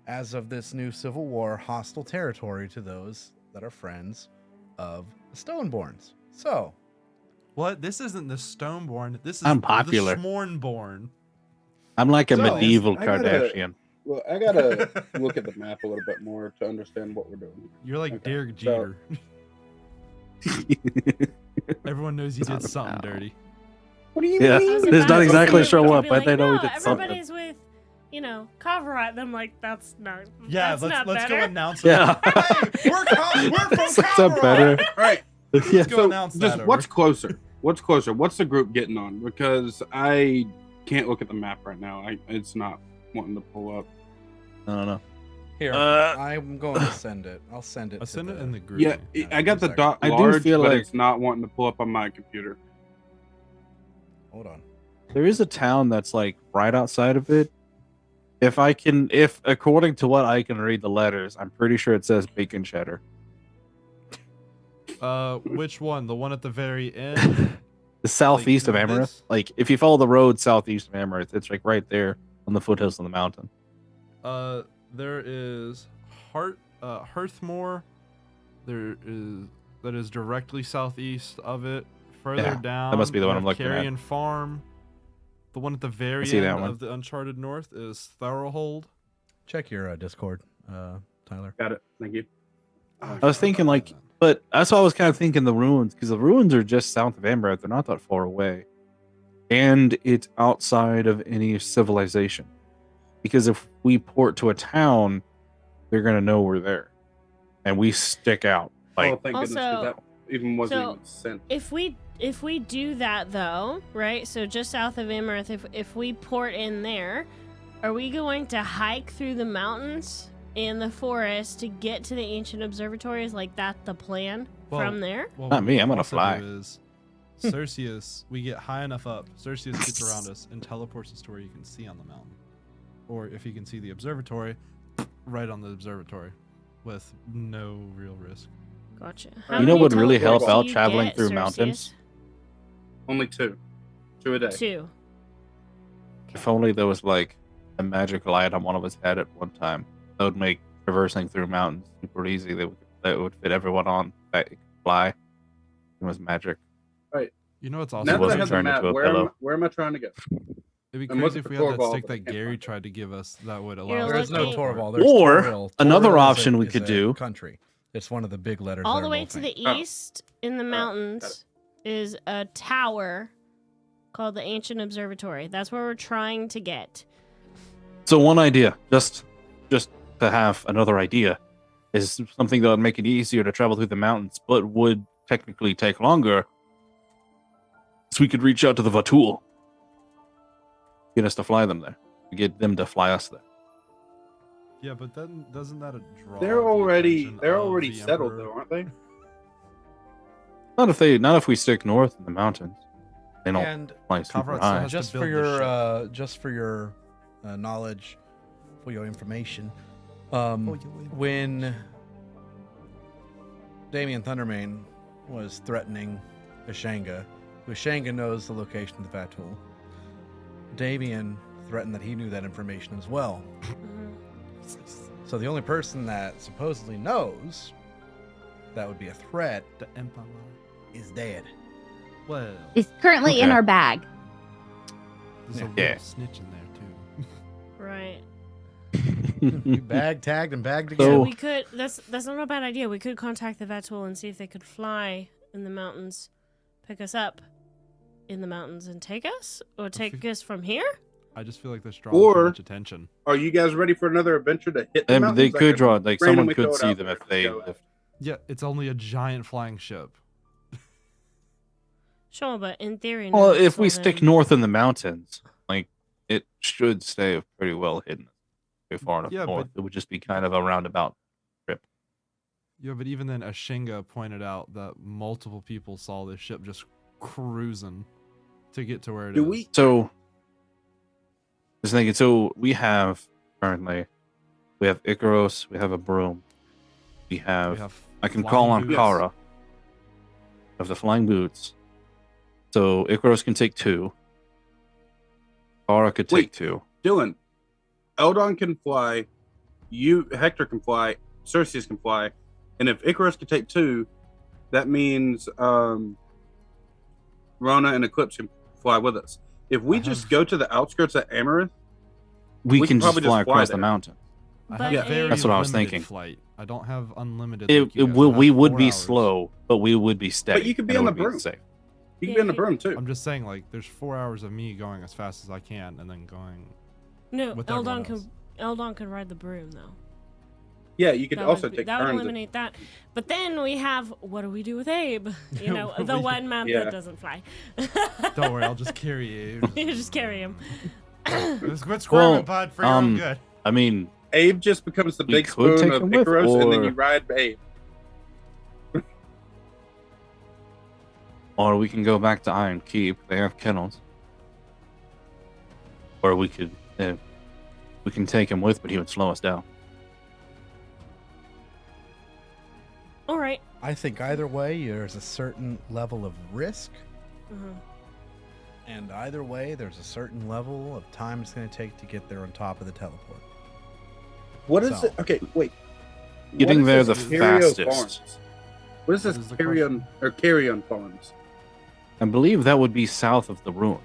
as of this new civil war, hostile territory to those that are friends of the Stoneborns. So, What? This isn't the Stoneborn. This is I'm popular. the Smornborn. I'm like a So, medieval I gotta- Kardashian. Well, I gotta look at the map a little bit more to understand what we're doing. You're like Okay, Derek so- Jeter. Everyone knows you It's did not something about- dirty. What do you Yeah. I was Does about not to exactly say, show you could up, be but like, they know we no, did something. everybody's with, Kavrat. And I'm like, that's not. Yeah, that's not let's go better. announce Yeah. it. Hey, we're from That's a Colorado. better. All right. Yeah. Let's go So announce just that. what's over. closer? What's closer? What's the group getting on? Because I can't look at the map right now. It's not wanting to pull up. I don't know. here, Uh, I'm going to send it. I'll send it I'll to send it in the group. Yeah, Yeah, I got the 1 second. dot I do large, feel but like- it's not wanting to pull up on my computer. Hold on. There is a town that's like right outside of it. If according to what I can read the letters, I'm pretty sure it says bacon cheddar. Which one? The one at the very end? The southeast of like Amaranth. this? Like if you follow the road southeast of Amaranth, it's like right there on the foothills of the mountain. There is Hearthmore. That is directly southeast of it. Further Yeah, down, must be the you one have I'm looking at. Carrion Farm. The one at the very see that end one. of the Uncharted North is Thorohold. Check your Discord, Tyler. Got it. Thank you. I was thinking like, but that's why I was kind of thinking the ruins, because the ruins are just south of Amaranth. They're not that far away, and it's outside of any civilization. Because if we port to a town, they're gonna know we're there, and we stick out. Like, Oh, thank goodness, 'cause Also- that even wasn't so- even sent. If we do that though, right? So just south of Amaranth, if we port in there, are we going to hike through the mountains and the forest to get to the ancient observatory? Is like that the plan Well, from there? Well, Not what me, we I'm gonna also fly. do Is Cerseus, we get high enough up. Cerseus gets around us and teleports us to where you can see on the mountain, or if you can see the observatory, right on the observatory, with no real risk. Gotcha. You you know many what would really help teleports do out you traveling get, through Cerseus? mountains? Only two a day. 2. If only there was like a magical item one of us had at one time, that would make traversing through mountains super easy. That would fit everyone on. That could fly. It was magic. You know what's also Now that I wasn't have the turned map, into a pillow. where am I trying to go? It'd be I'm crazy looking if for we had that Torvald, stick but I that can't Gary find it. tried to give us. That would allow. You're us There is to no looking- Torvald. There's Or Toril. another Toril option we is could a do- Country. It's one of the big letters. All there the in way to Wolfang. the east in the got mountains is a tower called the Ancient Observatory. That's where we're trying to get. So one idea, just to have another idea, is something that would make it easier to travel through the mountains, but would technically take longer. So we could reach out to the H.O.P.L.I.T.E, get us to fly them there, get them to fly us there. Yeah, but then doesn't that draw? They're the already attention they're of already the settled Emperor? though, aren't they? Not if we stick north in the mountains. They don't And fly super Kavrat still high. has to just for build the your knowledge, for your information, when Damien Thundermane was threatening Ashanga, Ashanga knows the location of the Vatul. Damien threatened that he knew that information as well. So the only person that supposedly knows that would be a threat The Emperor. is dead. Well, It's currently in Okay. our bag. there's a Yeah. little snitch in there too. Right. You bag tagged and bagged So- Yeah, again. we could. That's not a bad idea. We could contact the Vatul and see if they could fly in the mountains, pick us up in the mountains, and take us, or take us from here. I just feel like this draws too Or- much attention. Are you guys ready for another adventure to hit the And mountains? they I could draw like someone randomly could throw it see out them there if to they go at. lift. Yeah, it's only a giant flying ship. Sure, but in theory. Well, none of us if we will stick then- north in the mountains, like it should stay pretty well hidden. Very far enough Yeah, north. It would just be kind of a roundabout. Yeah, but even then, Ashinga pointed out that multiple people saw this ship just cruising to get to where it is. Do we? So, just thinking. So we have currently, we have Icaros, we have a broom, we have. We have I can flying call on boots. Kara of the flying boots. So Icaros can take 2. Kara could take Wait. 2. Dylan, Eldon can fly. Hector can fly. Cerseus can fly. And if Icarus can take 2, that means Rona and Eclipse can fly with us. If we I just have- go to the outskirts of Amaranth, We We can could just probably fly just fly across the there. mountain. I But have Yeah. very That's what I was limited thinking. Flight. I don't have unlimited. It, like you it guys. will. I We have would 4 be hours. slow, but we would be steady. you could be and on it the would broom. safe. you can Yeah, be on the you- broom too. I'm just saying, like, there's 4 hours of me going as fast as I can, and then going. No, with Eldon everyone else. Eldon could ride the broom though. Yeah, you could That also would, take that would turns. eliminate that. But then we have what do we do with Abe? You know, the We- one man Yeah. that doesn't fly. Don't worry, I'll just carry you. You just carry him. Let's quit Well, squirming, bud, for your own good. I mean, Abe just becomes the We big could spoon take of him with, Icarus, and then or- you ride Abe. or we can go back to Iron Keep. They have kennels. Or we could, we can take him with, but he would slow us down. All right. I think either way, there's a certain level of risk, Uh-huh. and either way, there's a certain level of time it's going to take to get there on top of the teleport. What is So- it? Okay, wait. Getting What there is the this Carrion fastest. Farms? What is What this is the Carrion Farms? I believe that would be south of the ruin.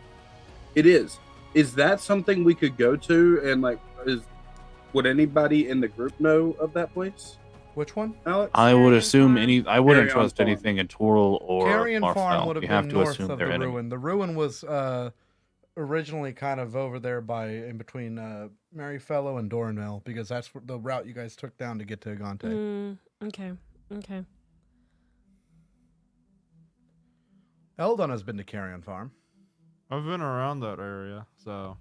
It is. Is that something we could go to? And like, would anybody in the group know of that place, Which one? Alex? I would Carrion assume Farm. I wouldn't Carrion trust Farm. anything in Toril or Carrion Farm Marfell. would have You been have to north assume of they're the enemy. ruin. The ruin was originally kind of over there in between Maryfellow and Doranville, because that's the route you guys took down to get to Agante. Okay. Okay. Eldon has been to Carrion Farm. I've been around that area, so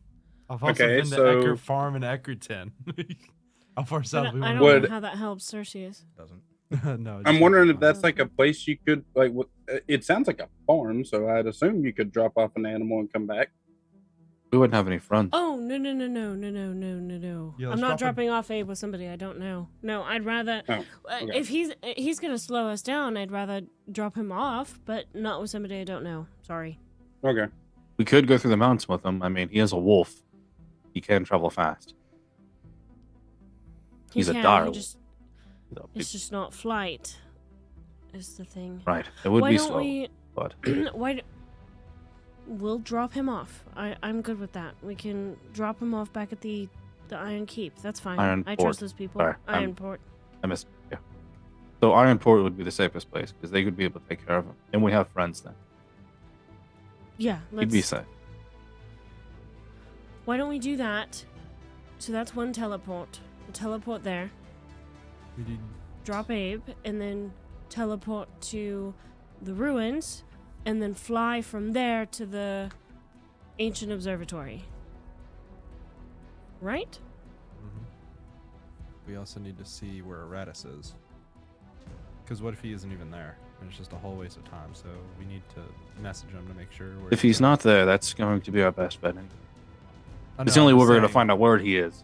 I've also Okay, been to so- Ecker Farm and Eckerton. How far But south we I want don't Would- know how that helps Cerseus. Doesn't. to No, it I'm just wondering makes if it that's fun. like a place you could like. It sounds like a farm, so I'd assume you could drop off an animal and come back. We wouldn't have any friends. Oh no. Yeah, I'm let's not drop dropping off Abe with somebody I don't know. No, I'd rather. Oh, okay. If he's gonna slow us down, I'd rather drop him off, but not with somebody I don't know. Sorry. Okay. We could go through the mountains with him. I mean, he is a wolf. He can travel fast. He He's a can, dire he wolf. just- He's a big- It's just not flight. Is the thing. right. It would Why be don't slow, we? but We'll drop him off. I'm good with that. We can drop him off back at the Iron Keep. That's fine. Iron I Port. trust those people. Sorry, Ironport. I missed. Yeah. So Ironport would be the safest place because they could be able to take care of him, and we have friends then. Yeah. He'd be safe. Why don't we do that? So that's one teleport. We'll teleport there. We need Drop Abe, and then teleport to the ruins, and then fly from there to the ancient observatory. Right? We also need to see where Aratus is. Because what if he isn't even there? And it's just a whole waste of time. So we need to message him to make sure. Where If he's not there, that's going to be our best bet. I It's know, the only I'm way just we're going to saying- find out where he is.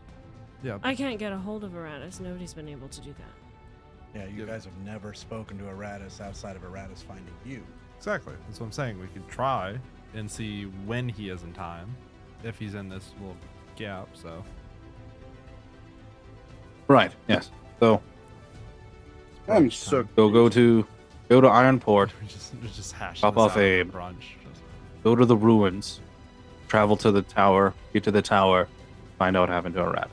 Yeah. I can't get a hold of Aratus. Nobody's been able to do that. Yeah, you Yeah. guys have never spoken to Aratus outside of Aratus finding you. Exactly. That's what I'm saying. We could try and see when he is in time, if he's in this little gap. So Right. Yes. So I'm so go to Ironport, we just hash Pop this off out over Abe. brunch. Just- go to the ruins, travel to the tower, get to the tower, find out what happened to Aratus.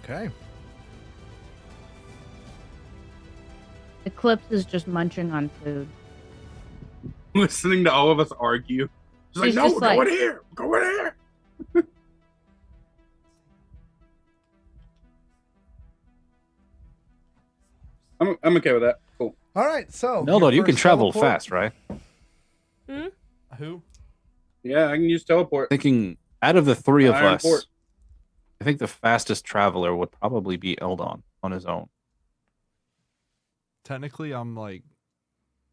Okay. Eclipse is just munching on food. listening to all of us argue. She's like, She's no, just go like- in here. Go in here. I'm okay with that. Cool. All right, so No, though, your you can first travel teleport- fast, right? Who? Yeah, I can use teleport. Thinking out of the three of us, Ironport. I think the fastest traveler would probably be Eldon on his own. Technically, I'm like,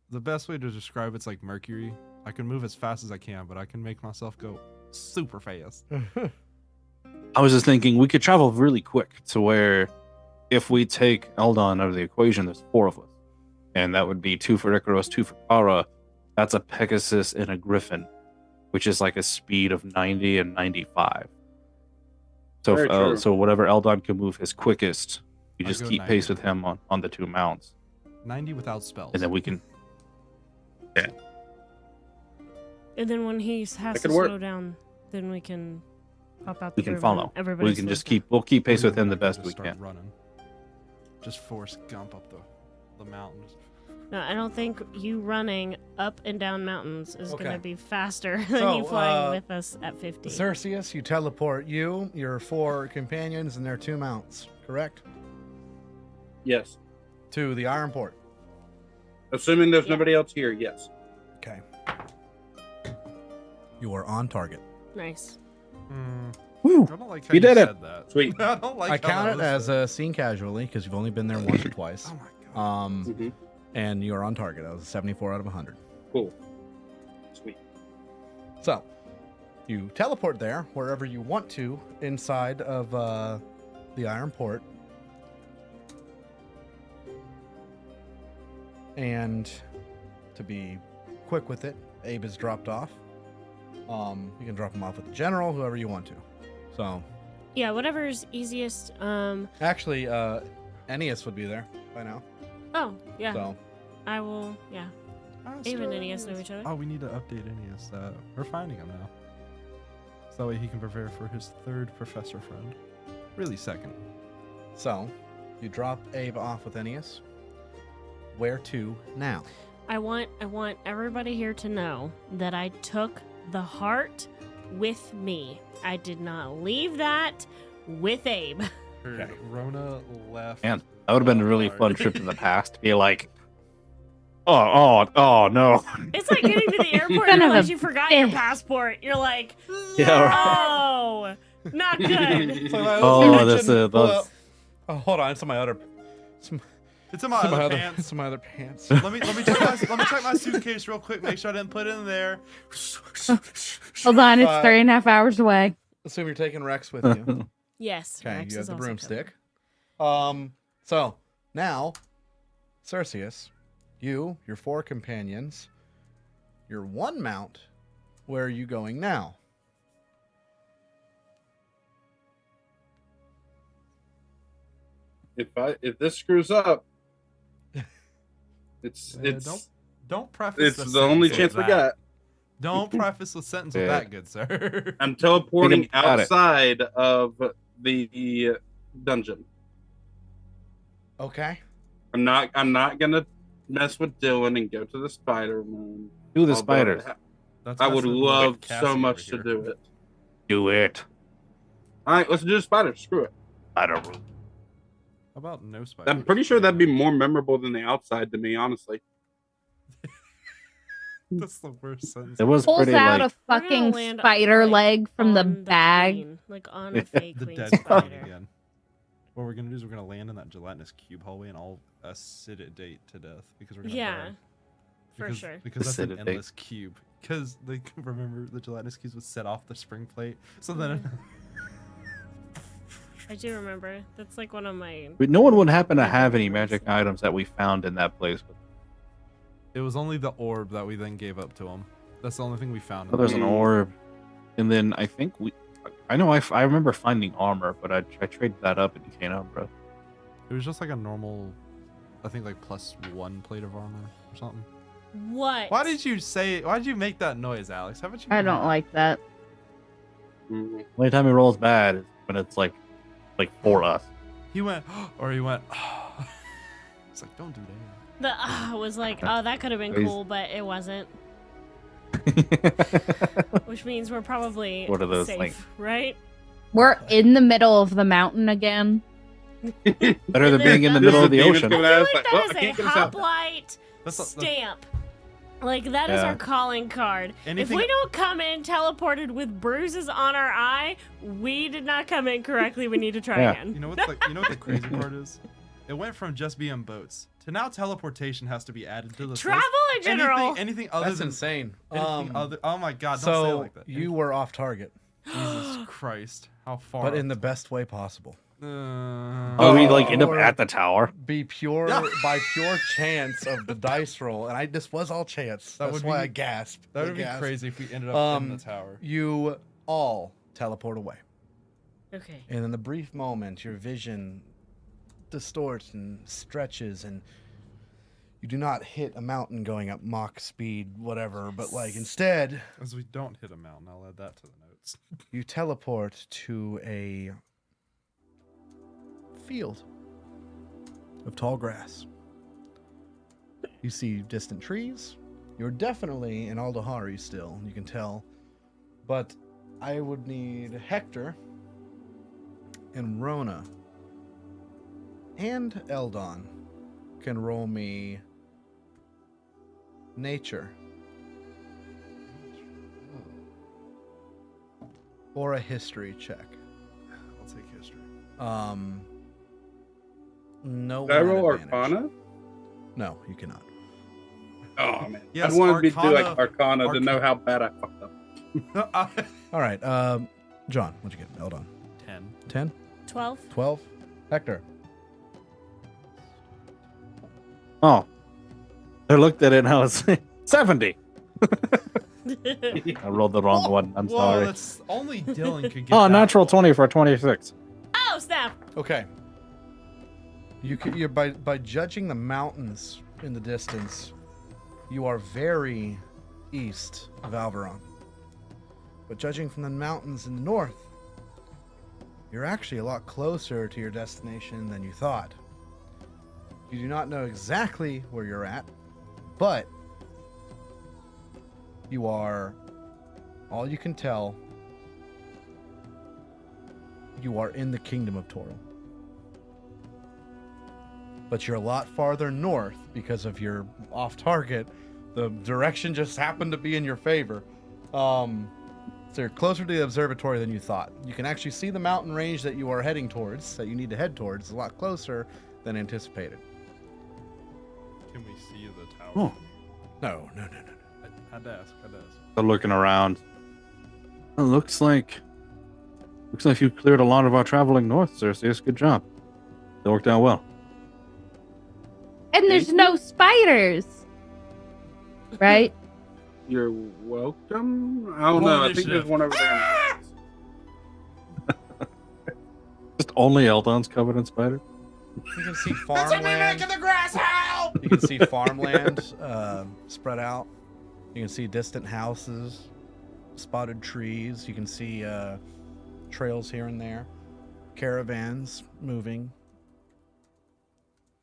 the best way to describe it's like Mercury. I can move as fast as I can, but I can make myself go super fast. I was just thinking we could travel really quick to where if we take Eldon out of the equation, there's 4 of us. And that would be 2 for Icarus, 2 for Kara. That's a Pegasus and a Griffin, which is like a speed of 90 and 95. So, Very true. so whatever Eldon can move his quickest, we I just go keep 90. pace with him on the 2 mounts. 90 without spells. And then we can. And then when he has That to could work. slow down, then we can pop out the We can room follow. and everybody We can slows just down. we'll keep pace Or with him the I can best just we start can. Running. Just force Gump up the mountains. No, I don't think you running up and down mountains is Okay. going to be faster than So, you flying with us at 50. Cerseus, you teleport you, your 4 companions, and their 2 mounts, correct? Yes. To the Ironport. Assuming there's Yeah. nobody else here, yes. Okay. You are on target. Nice. Woo! I don't like how You did it. said that. Sweet. I don't like I how count that it was as said. a scene casualty because you've only been there once or twice. Oh my god. Mhm. And you are on target. That was a 74 out of 100. Cool. Sweet. So, you teleport there wherever you want to inside of the Iron Port. And to be quick with it, Abe is dropped off. You can drop him off with the general, whoever you want to. So, Yeah, whatever's easiest. actually, Ennius would be there by now. Oh, yeah. So, I will, yeah. Abe and Ennius know each other. Oh, we need to update Ennius. We're finding him now. So that way he can prepare for his 3rd professor friend. Really 2nd. so you drop Abe off with Ennius. Where to now? I want everybody here to know that I took the heart with me. I did not leave that with Abe. Okay. Rona left. Man, that would have been a really hard. fun trip in the past to be like, oh no. It's like getting to the airport Son and of a realize you forgot your bitch. passport. You're like, Yeah, right. oh, not good. It's like my Oh, mention, that's pull that's out- Oh, hold on. It's in my other. It's in my It's in other my other. pants. It's in my other pants. let me check my suitcase real quick. Make sure I didn't put it in there. Hold on, it's 3.5 Uh, hours away. Assume you're taking Rex with you. Yes. Okay, Rex you have is the also broomstick. So now, Cerseus, you, your 4 companions, your 1 mount. Where are you going now? If this screws up, it's Don't preface. it's the only sentence chance with we that. got. Don't preface the sentence with Yeah. that, good sir. I'm teleporting Think about it. outside of the dungeon. Okay. I'm not gonna mess with Dylan and go to the spider room. Do the Although spiders. That's I would messing with love Cassie so over much to here. do it. Do it. All right, let's do the spider. Screw it. I don't know. How about no spiders? I'm pretty sure that'd be more memorable than the outside to me, honestly. That's the worst sentence. It was Pulls pretty out like a We're gonna fucking land, spider like, leg from the on bag. queen, like on a fake the queen dead queen spider. again. What we're gonna do is we're gonna land in that gelatinous cube hallway and I'll acidate to death because we're gonna Yeah, burn. for Because- sure. Because that's an Acidate. endless cube. Because they remember the gelatinous cubes would set off the spring plate. So then I do remember. That's like one of my. But no one would happen to Yeah, have any memories. magic items that we found in that place. it was only the orb that we then gave up to him. That's the only thing we found. Oh, there's an orb, and then I think I know I remember finding armor, but I traded that up into Kano, bro. It was just like a normal, I think like +1 plate of armor or something. What? Why did you make that noise, Alex? Haven't you? I don't like that. Mm. Only time he rolls bad is when it's like for us. He went, or he went. It's like, don't do that. The was like, oh, that could have been He's- cool, but it wasn't. Which means we're probably What are those, safe, like- right? We're in the middle of the mountain again. Better than being in the This middle is of the demons ocean. coming I at feel us like well, I that can't is get a us out. Hop-Light That's stamp. Like that is Yeah. our calling card. Anything- If we don't come in teleported with bruises on our eye, we did not come in correctly. We need to try Yeah. again. You know what the crazy part is? It went from just being boats to now teleportation has to be added to the Travel in general. Anything other That's than insane. anything other. Oh my God! Don't say it So like that. you were off target, Jesus Christ! How far? but in the best way possible. Oh, we like end up Or- at the tower. Be pure by pure chance of the dice roll, and this was all chance. That That's would why be- I gasped. that I would be gasped. crazy if we ended up in the Um, tower. You all teleport away, Okay. and in the brief moment, your vision distorts and stretches, and you do not hit a mountain going up Mach speed, whatever. But like instead, As we don't hit a mountain, I'll add that to the notes. you teleport to a field of tall grass. You see distant trees. You're definitely in Aldahari still, you can tell. But I would need Hector and Rona and Eldon can roll me nature or a history check. I'll take history. No. Did I roll advantage. Arcana? No, you cannot. Oh man, Yes, I'd want to do like Arcana- Arcana to know how bad I fucked up. All right, John, what'd you get? Eldon. 10. 10, 12. 12. Hector. Oh, I looked at it and I was like, 70. I rolled the wrong one. I'm Whoa, sorry. that's only Dylan could get. Oh, that. natural 20 for 26. Oh, snap. Okay. You're by judging the mountains in the distance, you are very east of Alvaron. But judging from the mountains in the north, you're actually a lot closer to your destination than you thought. You do not know exactly where you're at, but you are, all you can tell, you are in the kingdom of Toril. But you're a lot farther north because of your off target. The direction just happened to be in your favor. So you're closer to the observatory than you thought. You can actually see the mountain range that you are heading towards, that you need to head towards, a lot closer than anticipated. Can we see the tower? Oh. No. I had to ask. So looking around. It looks like you cleared a lot of our traveling north, Circeus. Good job. It worked out well. And there's no spiders. Right? You're welcome. I don't Roll know. I think initiative. there's one over there. Just only Eldon's covered in spiders. You can see farmland. You can see farmland spread out. You can see distant houses, spotted trees. You can see trails here and there, caravans moving.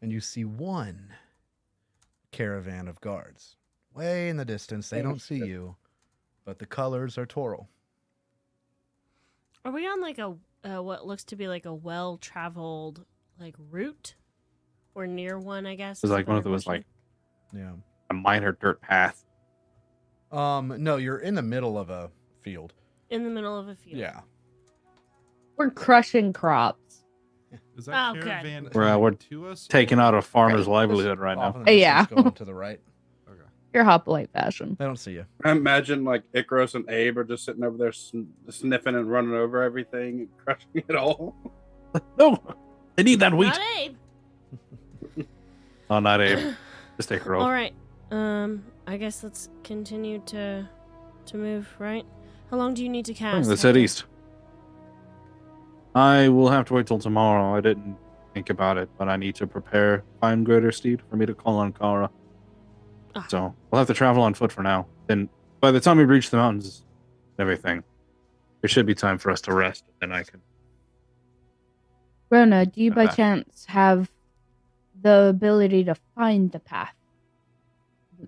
And you see one caravan of guards way in the distance. They don't see you, but the colors are Toril. Are we on like a what looks to be like a well-traveled like route, or near one, I guess. It was is a like one of better those question. Yeah. a minor dirt path. No, you're in the middle of a field. In the middle of a field. Yeah. We're crushing crops. Is that Oh, good. caravan We're coming to us? Taking or- out a farmer's Right. livelihood right Off now. in the Yeah. distance, going to the right. Okay. Your hoplite fashion. They don't see you. I imagine like Icarus and Abe are just sitting over there sniffing and running over everything and crushing it all. No, they need that wheat. Not Abe. Oh, not Abe. Just take her All over. right. I guess let's continue to move. Right. How long do you need to cast? Let's head Hector? east. I will have to wait till tomorrow. I didn't think about it, but I need to prepare find greater steed for me to call on Kara. Ah. So we'll have to travel on foot for now. Then by the time we reach the mountains and everything, there should be time for us to rest, and then I can. Rona, do you by Okay. chance have the ability to find the path?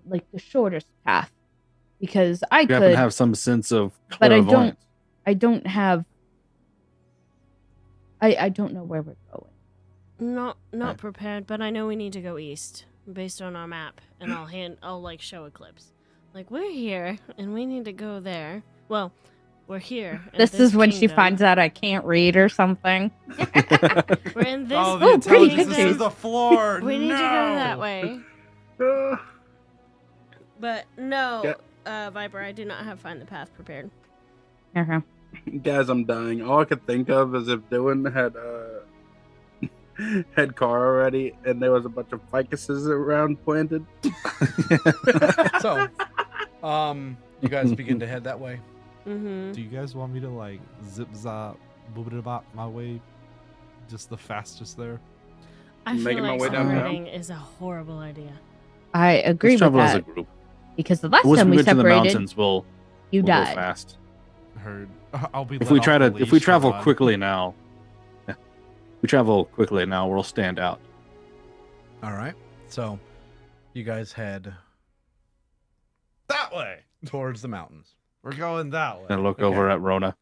Like the shortest path? Because I You happen could, to have some sense of But I clairvoyance. I don't have. I don't know where we're going. Not Okay. prepared, but I know we need to go east based on our map, and I'll like show Eclipse. Like, we're here and we need to go there. Well, we're here. in This is when she kingdom. finds out I can't read or something. We're in this Oh, the Oh, pretty intelligence is pictures. the floor. We need to go that No! way. Uh, But no, Yeah. Viper, I do not have find the path prepared. Okay. guys, I'm dying. All I could think of is if Dylan had had car already, and there was a bunch of ficuses around planted. So, you guys begin to head that way. Mm-hmm. Do you guys want me to like zip zop, boobity bop my way, just the fastest there? I feel Making my like way downtown. separating is a horrible idea. I agree Let's with travel as a that group. because the last Once time we we get to the separated, mountains, we'll you go died. fast. Heard. I'll be. If let we off try the to, if we leash travel run. quickly now, if we travel quickly now, we'll stand out. All right. So, you guys head that way. towards the mountains. We're going that way. And look Okay. over at Rona.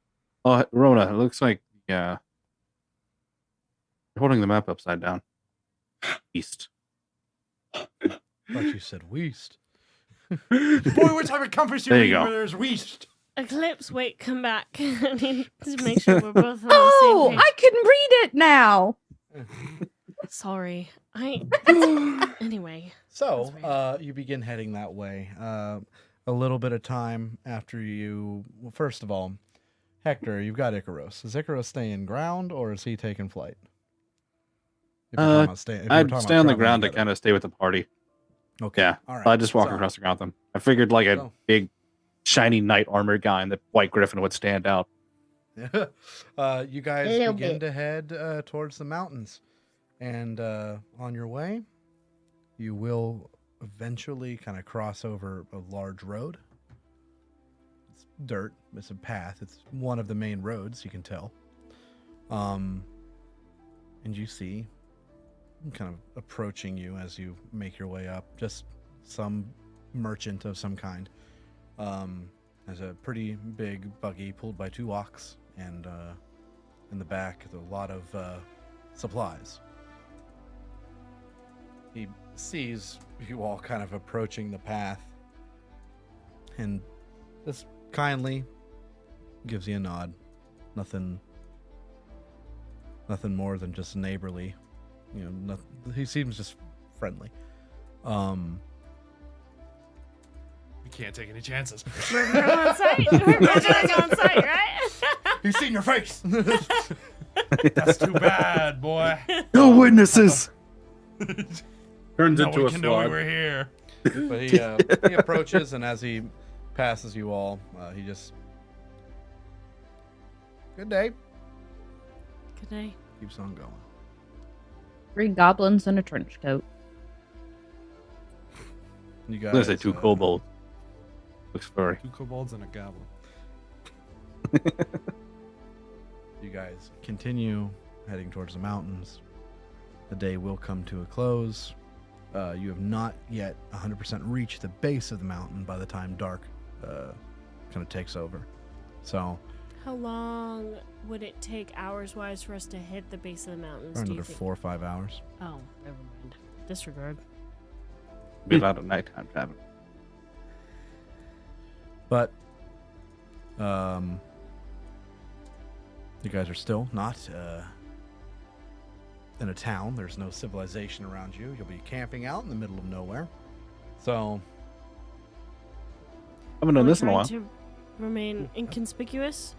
Oh, Rona, it looks like you're holding the map upside down. East. Thought you said west. Boy, what type of compass you There you read go. where there's west? Eclipse, wait, come back. I need to make sure we're both on Oh, the same page. I can read it now. Sorry. Anyway. So, That's you begin heading that way. A little bit of time after you. Well, first of all, Hector, you've got Icarus. Is Icarus staying ground or is he taking flight? If we're talking about if we're I'd talking stay about on the traveling ground to together. kind of stay with the party. Okay. Yeah. All right. I'd just walk So- across the ground with them. I figured like a So- big, shiny knight armor guy in the White Griffin would stand out. You guys Little begin bit. to head towards the mountains, and on your way, you will eventually kind of cross over a large road. It's dirt. It's a path. It's one of the main roads. You can tell. And you see, kind of approaching you as you make your way up, just some merchant of some kind. There's a pretty big buggy pulled by 2 ox, and in the back, a lot of supplies. He sees you all kind of approaching the path, and just kindly gives you a nod. Nothing more than just neighborly. You know, he seems just friendly. We can't take any chances. We're on site. We're gonna go on site, right? He's seen your face. That's too bad, boy. No witnesses. Turns No into one a can know we slug. were here. But he approaches, and as he passes you all, he just, good day, Good day. keeps on going. 3 goblins in a trench coat. You I'm guys, gonna say 2 kobolds. Looks furry. 2 kobolds and a goblin. You guys continue heading towards the mountains. The day will come to a close. You have not yet 100% reached the base of the mountain by the time dark kind of takes over. So How long would it take hours-wise for us to hit the base of the mountains? For Do you another think? 4 or 5 hours. Oh, never mind. Disregard. Be a lot of nighttime travel. But you guys are still not in a town. There's no civilization around you. You'll be camping out in the middle of nowhere. So Haven't done Are we this in a trying while. to remain inconspicuous?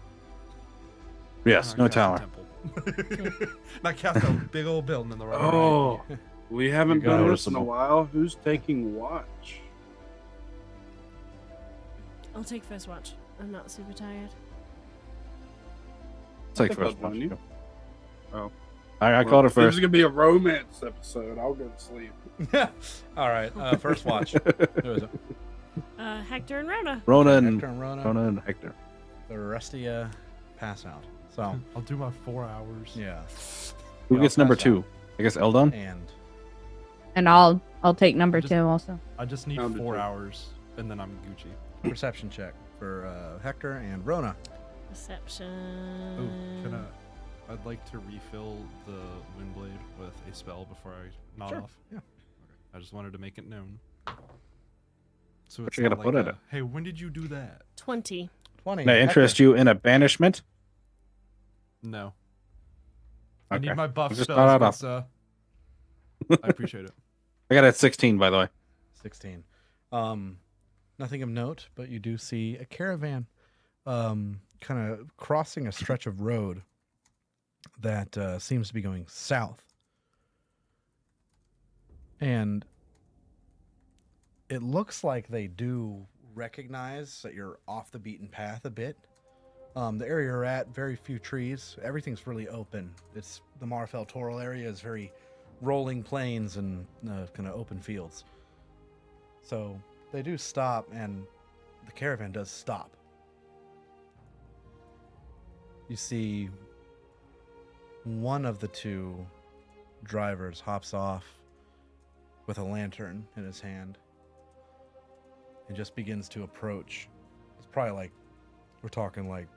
Yes, no tower. Not cast a big old building in the right. Oh, we haven't You got done this in a noticeable. while. Who's taking watch? I'll take first watch. I'm not super tired. It's like I think first I'll one. join you. Oh. I Well, called it if This first. is gonna be a romance episode. I'll go to sleep. all right, first watch. Who is it? Hector and Rhoda. Rona and Hector and Rona. Rona and Hector. The rest of you pass out. So I'll do my 4 hours. yeah, Who Y'all gets number pass 2? out. I guess Eldon. and And I'll take number Just- 2 also. I just need Number 4 two. hours, and then I'm Gucci. perception check for Hector and Rona. Reception. Oh, I'd like to refill the Windblade with a spell before I nod Sure, off. yeah. Okay. I just wanted to make it known. So What it's you not gotta put like in it? Hey, when did you do that? 20. 20. Can I interest you in a banishment? No. I Okay. need my buff Just spells, nod off. Lisa. I appreciate it. I got it at 16, by the way. 16. Nothing of note, but you do see a caravan kind of crossing a stretch of road that seems to be going south. And it looks like they do recognize that you're off the beaten path a bit. The area you're at, very few trees. Everything's really open. It's the Marfell Toral area is very rolling plains and kind of open fields. So they do stop, and the caravan does stop. You see one of the two drivers hops off with a lantern in his hand and just begins to approach. It's probably like, we're talking like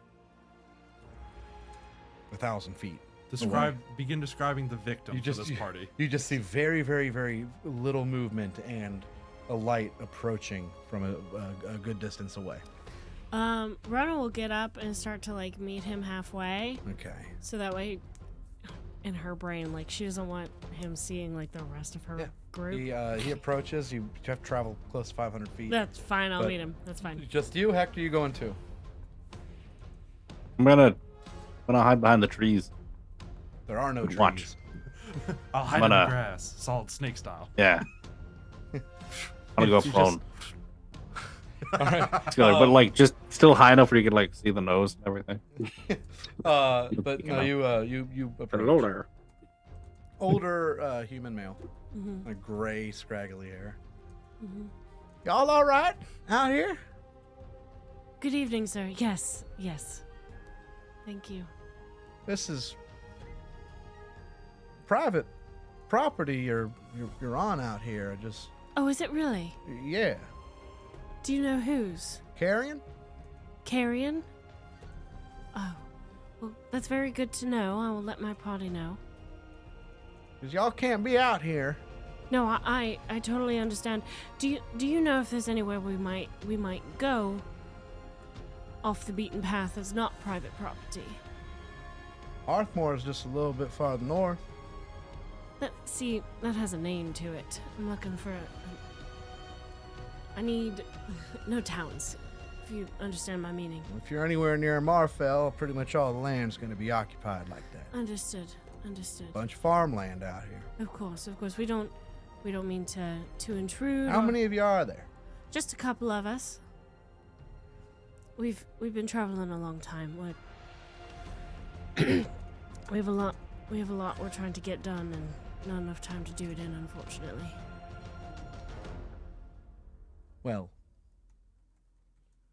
1,000 feet. Begin describing the victim You just- for this party. You just see very, very, very little movement and a light approaching from a good distance away. Rona will get up and start to like meet him halfway, Okay. so that way, in her brain, like she doesn't want him seeing like the rest of her Yeah. group. He approaches. You have to travel close to 500 feet. That's fine. I'll But- meet him. That's fine. Just you, Hector. You going too? I'm gonna hide behind the trees. There are no trees. Watch. I'll hide in gonna- the grass, solid snake style. Yeah. I'm gonna go You prone. All right. But like just still high enough where you can like see the nose and everything. But no, you approach. Hello there. Older human male, Mm-hmm. a gray, scraggly hair. Mm-hmm. Y'all all right out here? Good evening, sir. Yes, yes. Thank you. This is private property you're on out here. Just Oh, is it really? yeah. Do you know whose? Carrion? Carrion? Oh, well, that's very good to know. I will let my party know. Because y'all can't be out here. No, I totally understand. Do you know if there's anywhere we might go off the beaten path that's not private property? Arthmore is just a little bit farther north. See, that has a name to it. I'm looking for I need no towns, if you understand my meaning. If you're anywhere near Marfell, pretty much all the land's going to be occupied like that. Understood. Bunch of farmland out here. Of course. We don't mean to intrude. How or- many of you are there? Just a couple of us. We've been traveling a long time. We have a lot we're trying to get done, and not enough time to do it in, unfortunately. Well,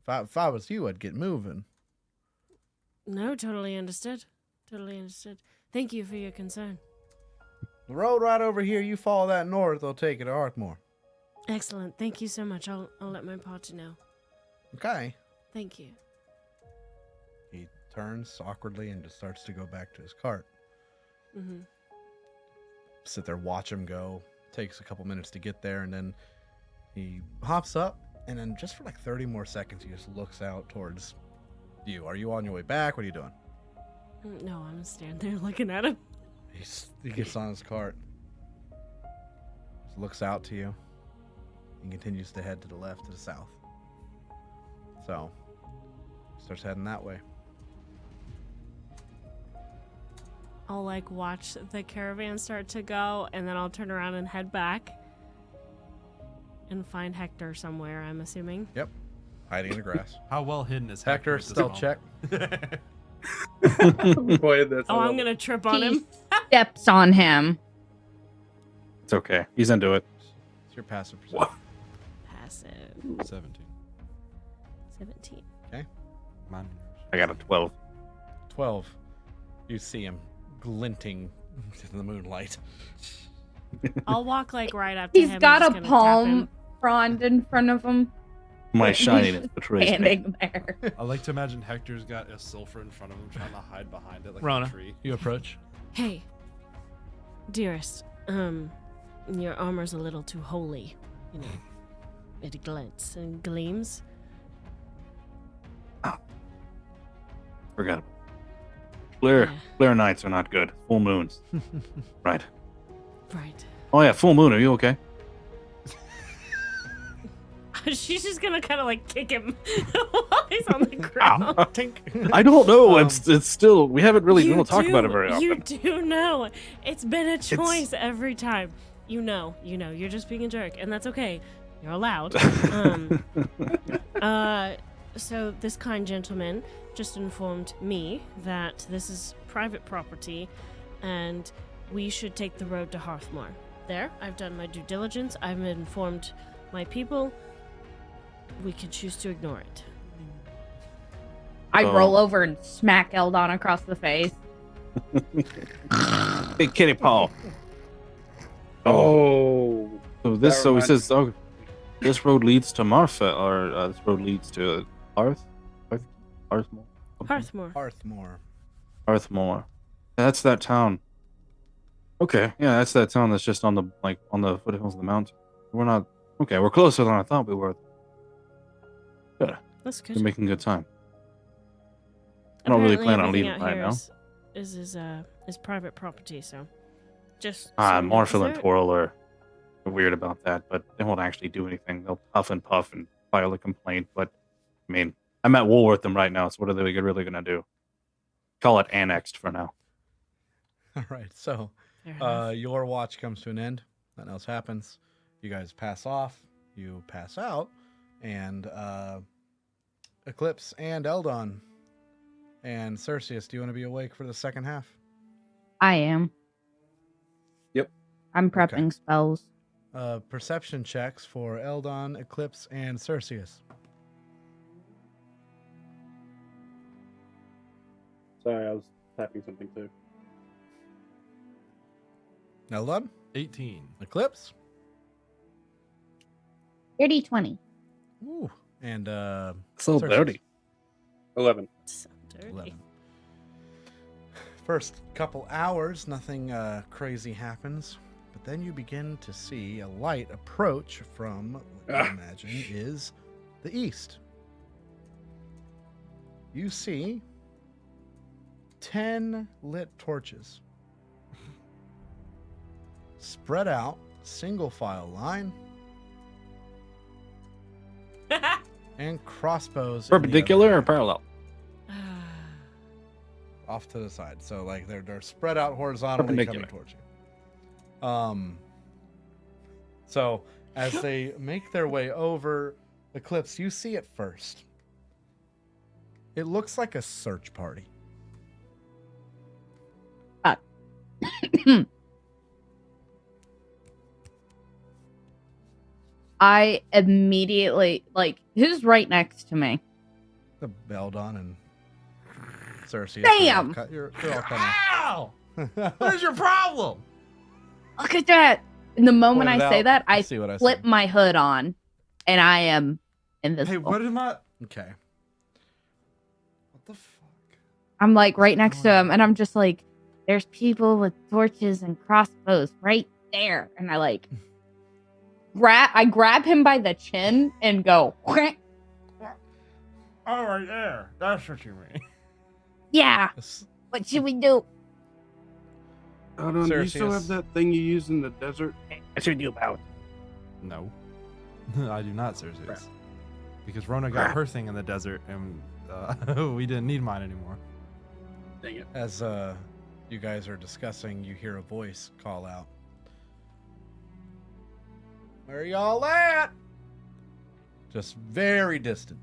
if I was you, I'd get moving. No, totally understood. Thank you for your concern. The road right over here, you follow that north, they'll take you to Arthmore. Excellent. Thank you so much. I'll let my party know. Okay. Thank you. He turns awkwardly and just starts to go back to his cart. Mm-hmm. Sit there, watch him go. Takes a couple minutes to get there, and then he hops up, and then just for like 30 more seconds, he just looks out towards you. Are you on your way back? What are you doing? No, I'm standing there looking at him. He gets on his cart, just looks out to you, and continues to head to the left, to the south. So, starts heading that way. I'll like watch the caravan start to go, and then I'll turn around and head back and find Hector somewhere, I'm assuming. Yep, hiding in the grass. How well hidden is Hector, at this stealth check. moment? Boy, that's Oh, I'm gonna trip on He him. steps on him. It's okay. He's into it. It's your passive perception. Passive. 17. 17. Mine. I got a 12. 12. You see him glinting in the moonlight. I'll walk like right up to him. He's and got just a kinda tap palm him. frond in front of him. My He's shininess just betrays me. standing there. I like to imagine Hector's got a sulfur in front of him, trying to hide behind it like Rona, a tree. you approach. Hey, dearest, your armor's a little too holy. You know, it glints and gleams. Forgot. Clear Yeah. nights are not good. Full moons. Right. Right. Oh yeah, full moon. Are you okay? She's just gonna kind of like kick him while he's on the ground. Tink. I don't know. It's still. We haven't really talked about it very often. You do know. It's been a choice every time. You know. You're just being a jerk, and that's okay. You're allowed. So this kind gentleman just informed me that this is private property, and we should take the road to Hearthmore. There, I've done my due diligence. I've informed my people. We could choose to ignore it. I Oh. roll over and smack Eldon across the face. Big kitty paw. Oh. So this. That So he reminds- says, "Oh, this road leads to Marfa, or this road leads to Hearthmore. Hearthmore. Hearthmore. Hearthmore. That's that town. Okay, yeah, that's that town that's just on the foothills of the mountain. We're not okay. We're closer than I thought we were. That's good. We're making good time. I don't really Apparently plan on everything leaving out right here now. is private property, so just Morphil and there- Toril are weird about that, but they won't actually do anything. They'll huff and puff and file a complaint, but I mean, I'm at war with them right now, so what are they really going to do? Call it annexed for now. All right, so Fair enough. your watch comes to an end. Nothing else happens. You guys pass off. You pass out, and Eclipse and Eldon and Cerseus, do you want to be awake for the second half? I am. Yep. I'm prepping spells. Perception checks for Eldon, Eclipse, and Cerseus. Sorry, I was typing something too. Eldon, 18. Eclipse, 30-20. ooh, and So Cerseus. dirty. 11. So dirty. 11. First couple hours, nothing crazy happens, but then you begin to see a light approach from what you imagine is the east. You see 10 lit torches spread out, single file line, and crossbows in the Perpendicular other or parallel? off to the side. So like they're spread out horizontally coming Perpendicular. towards you. So as they make their way over, Eclipse, you see it first. It looks like a search party. I immediately, like, who's right next to me? The Beldon and Cersei. Damn! You're all kind Ow! of. What is your problem? Look at that. And the moment I say that, I see what I flip said. my hood on, and I am invisible. Hey, what am I? Okay. What the fuck? I'm like right next to him, and I'm just like, there's people with torches and crossbows right there. And I like grab him by the chin and go, "Quack." Oh, right there. That's what you mean. Yeah. What should we do? Hold on, do you still have that thing you use in the desert? What should we do about it? No. I do not, Cerseus. Because Rona got her thing in the desert, and we didn't need mine anymore. Dang it. As you guys are discussing, you hear a voice call out. Where y'all at? Just very distant.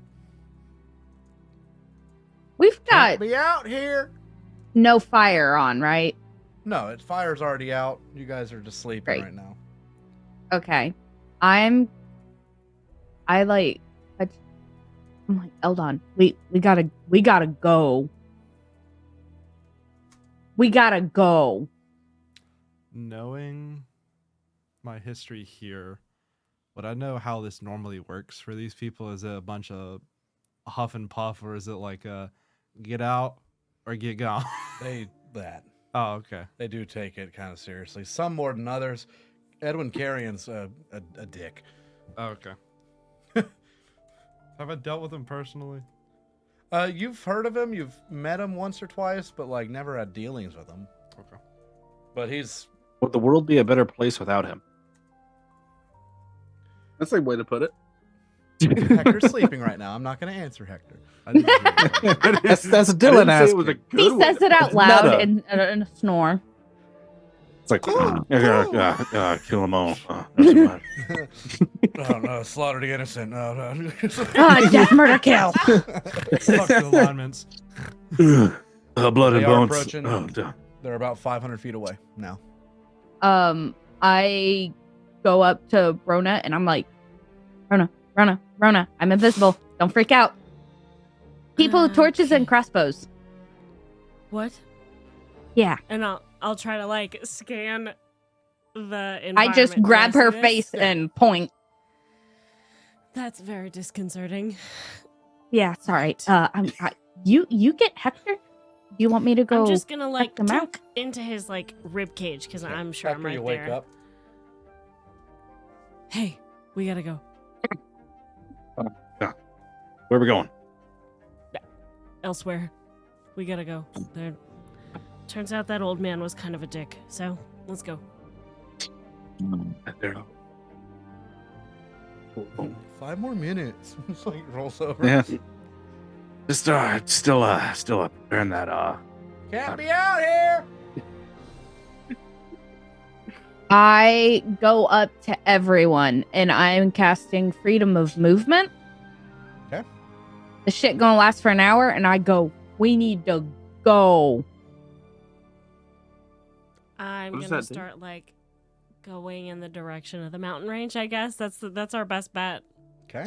We've Can't got be out here. no fire on, right? No, fire's already out. You guys are just sleeping Great. right now. Okay. I'm like, Eldon, we gotta go. We gotta go. Knowing my history here, would I know how this normally works for these people? Is it a bunch of huff and puff, or is it like a get out or get gone? That. Oh, okay. They do take it kind of seriously. Some more than others. Edwin Carrion's a dick. Oh, okay. Have I dealt with him personally? You've heard of him. You've met him once or twice, but like never had dealings with him. Okay. But he's Would the world be a better place without him? That's a way to put it. Hector's sleeping right now. I'm not going to answer Hector. I didn't hear that. That's I Dylan didn't say asking. it was a He good way says to it out It's loud meta. in a snore. It's like, kill them all. That's too much. Oh no, slaughter the innocent. No, no. Death, murder, kill. Fuck the alignments. Blood They and are bones. approaching. Oh, duh. They're about 500 feet away now. I go up to Rona and I'm like, Rona, I'm invisible. Don't freak out. People with torches and Okay. crossbows. What? Yeah. And I'll try to like scan the environment. I just Do grab see her this? face and point. That's very disconcerting. Yeah, sorry. You get Hector? Do you want me to go? I'm just gonna like them out? tuck into his like rib cage because I'm sure After I'm right you wake there. up, Hey, we gotta go Where are we going? elsewhere. We gotta go. There. Turns out that old man was kind of a dick. So let's go. There. 5 more minutes. It's like rolls over. Yeah. Just still preparing that Can't be out here. I go up to everyone and I'm casting freedom of movement. Okay. The shit gonna last for an hour and I go, we need to go. I'm What does gonna that do? start like going in the direction of the mountain range. I guess that's our best bet. Okay.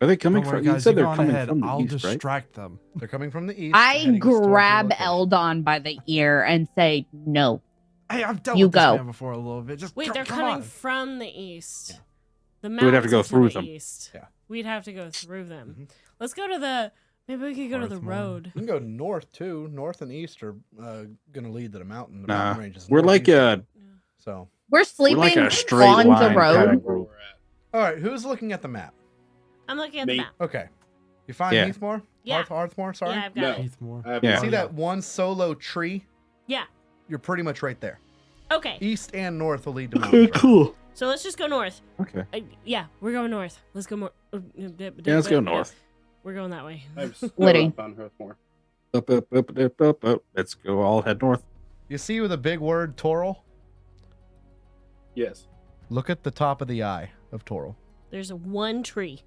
Are they coming Don't worry, from? You guys, said you they're go on coming ahead. from the I'll east, right? distract them. They're coming from the east. I heading towards your grab location. Eldon by the ear and say, no. Hey, I've dealt You with this go. man before a little bit. Just Wait, come they're come coming on. from the east. Yeah. The We'd have to mountains go are to through the them. East. Yeah. We'd have to go through them. Mhm. Let's go to the. Maybe we could go to the Northmore. road. You can go north too. North and east are going to lead to the mountain. The Nah, mountain range is we're like northeast. a So, We're sleeping like a straight on line the road. kind of group. all right. Who's looking at the map? I'm looking at Me. the map. Okay. You find Yeah. Heathmore? Yeah. Hearthmore, sorry. Yeah, I've got No. it. Heathmore. I have Yeah. no See idea. that one solo tree? Yeah. You're pretty much right there. Okay. East and north will lead to mountains. Right? Cool. So let's just go north. Okay. Yeah, we're going north. Let's go more. Yeah, let's go north. We're going that way. I've still Liddy. not found Hearthmore. Up. Let's go all head north. You see with a big word, Toril? Yes. Look at the top of the eye of Toril. There's one tree.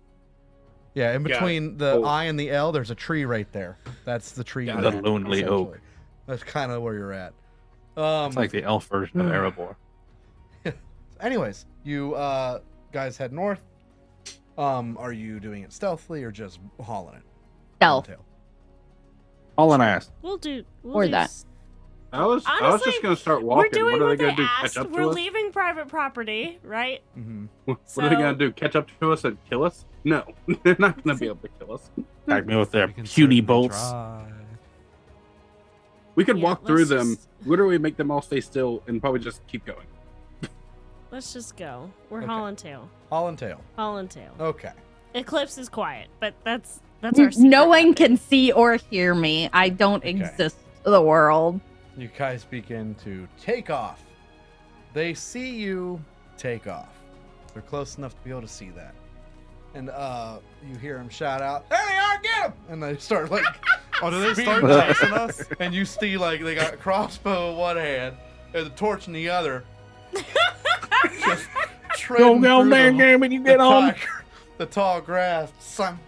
Yeah, in Got it. between the Oh. I and the L, there's a tree right there. That's the tree. Got you're it. at, The lonely essentially. oak. That's kind of where you're at. It's like the elf version of Erebor. Anyways, you guys head north. Are you doing it stealthily or just hauling it? Stealth. Tail? All an ass. We'll do. Or that. I was Honestly, just gonna start We're walking. doing What are what they they gonna do? asked. Catch up We're to us? leaving private property, right? Mm-hmm. What are they So- gonna do? Catch up to us and kill us? No, they're not gonna be able to kill us. Tag me with their We can puny certainly bolts. try. We could Yeah, walk through let's them, just- literally make them all stay still, and probably just keep going. Let's just go. We're Okay. Holland Tail. Holland Tail. Holland Tail. Okay. Eclipse is quiet, but that's our secret No one weapon. can see or hear me. I don't Okay. exist to the world. You guys begin to take off. They see you take off. They're close enough to be able to see that. And you hear them shout out, "There they are, get them!" And they start like, Oh, do they speeding start up. chasing us? And you see like they got a crossbow in one hand and the torch in the other. Just treading through the tall grass. Son,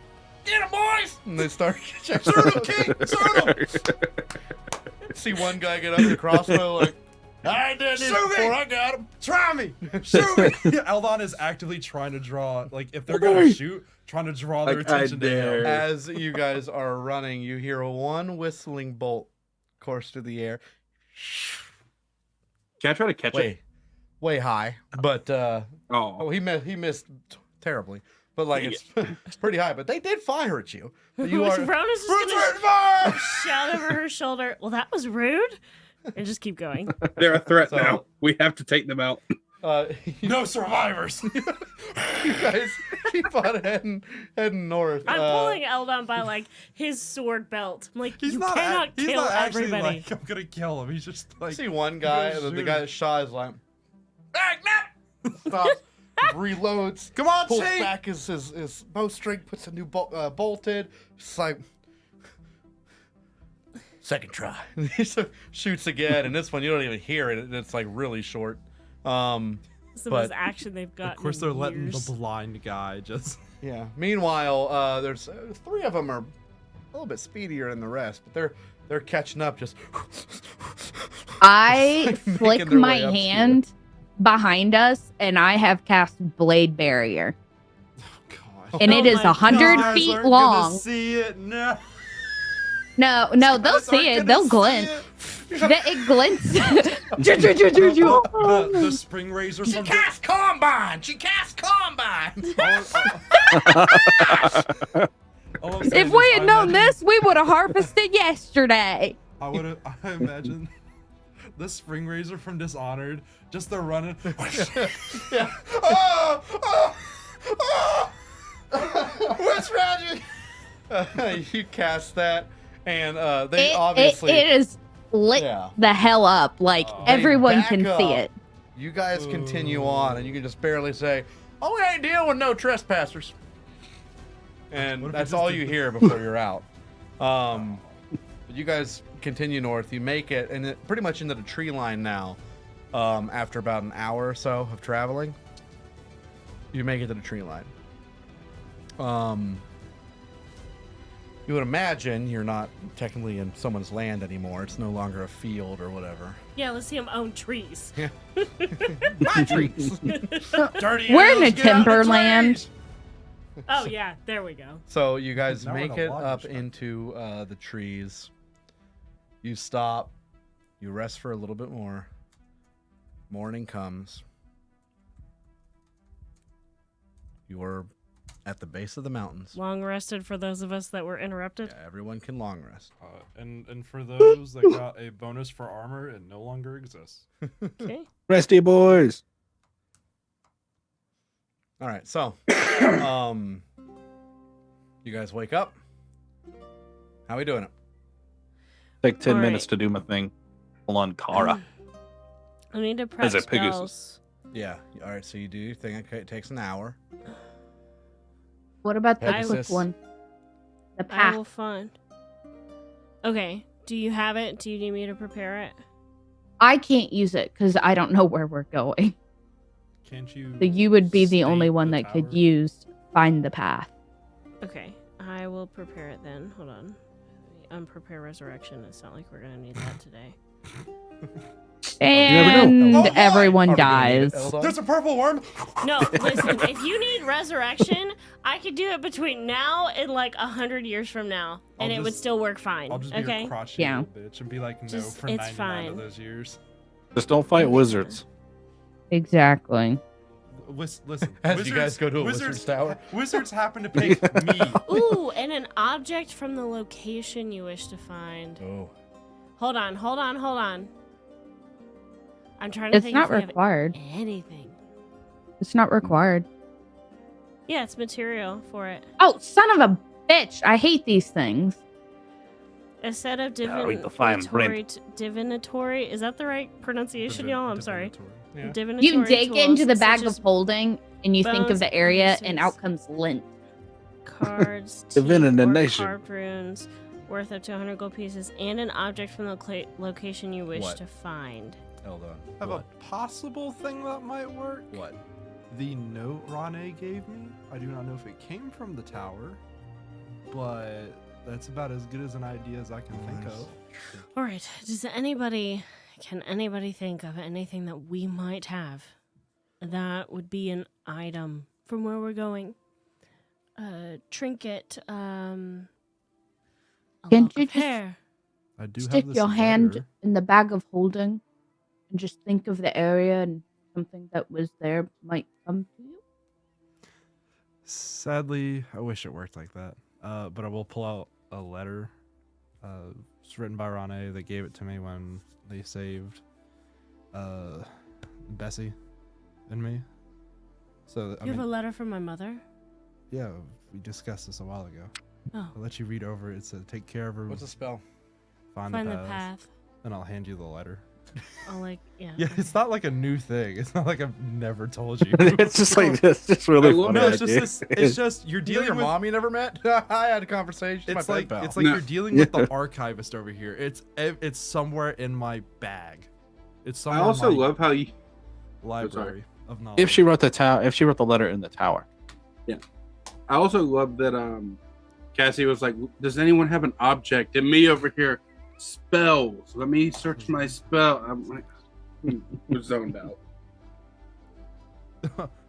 get them, boys! And they start shoot them, King, shoot them! See one guy get up with a crossbow like, I did this before I got him. Try me! Shoot me! Eldon is actively trying to draw, like, if they're gonna shoot, trying to draw their Like, I attention to dare. him. As you guys are running, you hear one whistling bolt course through the air. Can I try to catch it? Way high, but Oh, he missed terribly. But like it's pretty high. But they did fire at you. But you are Rona's just Return gonna fire! shout over her shoulder. Well, that was rude. And just keep going. they're a threat So- now. We have to take them out. No survivors! You guys keep on heading north. I'm pulling Eldon by like his sword belt. I'm like, He's you not, cannot he's kill not actually everybody. like, I'm gonna kill him. He's just I like, see one guy, Go and the shoot guy him. that shot is like, stops, reloads, come on, pulls Chief! back his bowstring, puts a new bolted. Just like second try. He shoots again, and this one you don't even hear it. It's like really short. It's the but- most action they've got. Of course, they're letting the blind guy just. Yeah. Meanwhile, there's three of them are a little bit speedier than the rest, but they're catching up. Just I Making flick their my way up to you. hand behind us, and I have cast Blade Barrier. God. And Oh it is my 100 You guys feet aren't gonna long. see it. No. No, they'll Guys see aren't it. gonna They'll see glint. it. It glints. The spring razor from combine. She cast combine. All I'm saying If is we had I known imagine- this, we would have harvested yesterday. I imagine the spring razor from Dishonored, just the running. Yeah. Oh! Witch magic. You cast that, and they obviously. it is lit Yeah. the hell up. Like They everyone back can see up. it. You guys continue on, and you can just barely say, "Oh, we ain't dealing with no trespassers." And What if we that's just all did you the- hear before you're out. But you guys continue north. You make it, and it pretty much into the tree line now. After about an hour or so of traveling, you make it to the tree line. You would imagine you're not technically in someone's land anymore. It's no longer a field or whatever. Yeah, let's see him own trees. My trees. Dirty We're in arrows, a get out of the timberland. trees! Oh yeah, there we go. So you guys Now we're in make a it logging up shack. into the trees. You stop. You rest for a little bit more. Morning comes. You are at the base of the mountains. Long rested for those of us that were interrupted. Yeah, everyone can long rest. And for those that got a bonus for armor, it no longer exists. Okay. Resty boys. All right, so you guys wake up. How we doing it? Take 10 All minutes right. to do my thing. Hold on, Kara. I need to prep As a Pegasus. spells. Yeah. All right, so you do your thing. Okay, it takes an hour. What about the Pegasus. quick one? The I path. will find. Okay. Do you have it? Do you need me to prepare it? I can't use it because I don't know where we're going. Can't you? So you would be the state only one the that could tower? use find the path. Okay. I will prepare it then. Hold on. Unprepare resurrection. It's not like we're gonna need that today. never know. And Oh, everyone Are we gonna need it, dies. Eldon? There's a purple worm. No, listen. If you need resurrection, I could do it between now and like 100 years from now, and I'll it would just- still work fine. I'll just be Okay. your crotchety Yeah. little bitch and be like no Just- for it's 99 fine. of those years. Just don't fight wizards. Exactly. Listen, As you guys go to a wizard's tower. Wizards happen to pick me. Ooh, and an object from the location you wish to find. Oh. Hold on. I'm trying to It's think not if we have required. anything. It's not required. Yeah, it's material for it. Oh, son of a bitch! I hate these things. A set of Yeah, read the fine print. divinatory. Is that the right pronunciation, y'all? I'm sorry. Yeah. Divinatory You dig tools, into the such bag as of holding, and you think bones, of the area, and items, out comes lint. cards, teeth, or Divination. carved runes worth up to 100 gold pieces, and an object from the location you wish What? to find. Hold on. I have a possible thing that might work. What? The note Rane gave me. I do not know if it came from the tower, but that's about as good as an idea as I can think of. All right. Can anybody think of anything that we might have that would be an item from where we're going? Trinket. A Can't lock you of just hair. I do Stick have this your hand letter. in the bag of holding, and just think of the area, and something that was there might come to you. Sadly, I wish it worked like that. But I will pull out a letter. It's written by Rane. They gave it to me when they saved Bessie and me. So I You have a mean, letter from my mother? yeah, we discussed this a while ago. Oh. I'll let you read over it. It said, "Take care of her. What's the spell? Find Find the the path." path. And I'll hand you the letter. Yeah. Yeah, it's not like a new thing. It's not like I've never told you. It's just like this. It's really I love funny. No, it's just idea. this. It's just you're You know dealing your with. mom you never met? I had a conversation. It's my like pen pal. it's like No. you're dealing with the archivist over here. It's somewhere in my bag. It's I somewhere also in my love how you. library of knowledge. If she wrote the letter in the tower. I also love that Cassie was like, "Does anyone have an object?" And me over here, spells. Let me search my spell. I'm like, we're zoned out.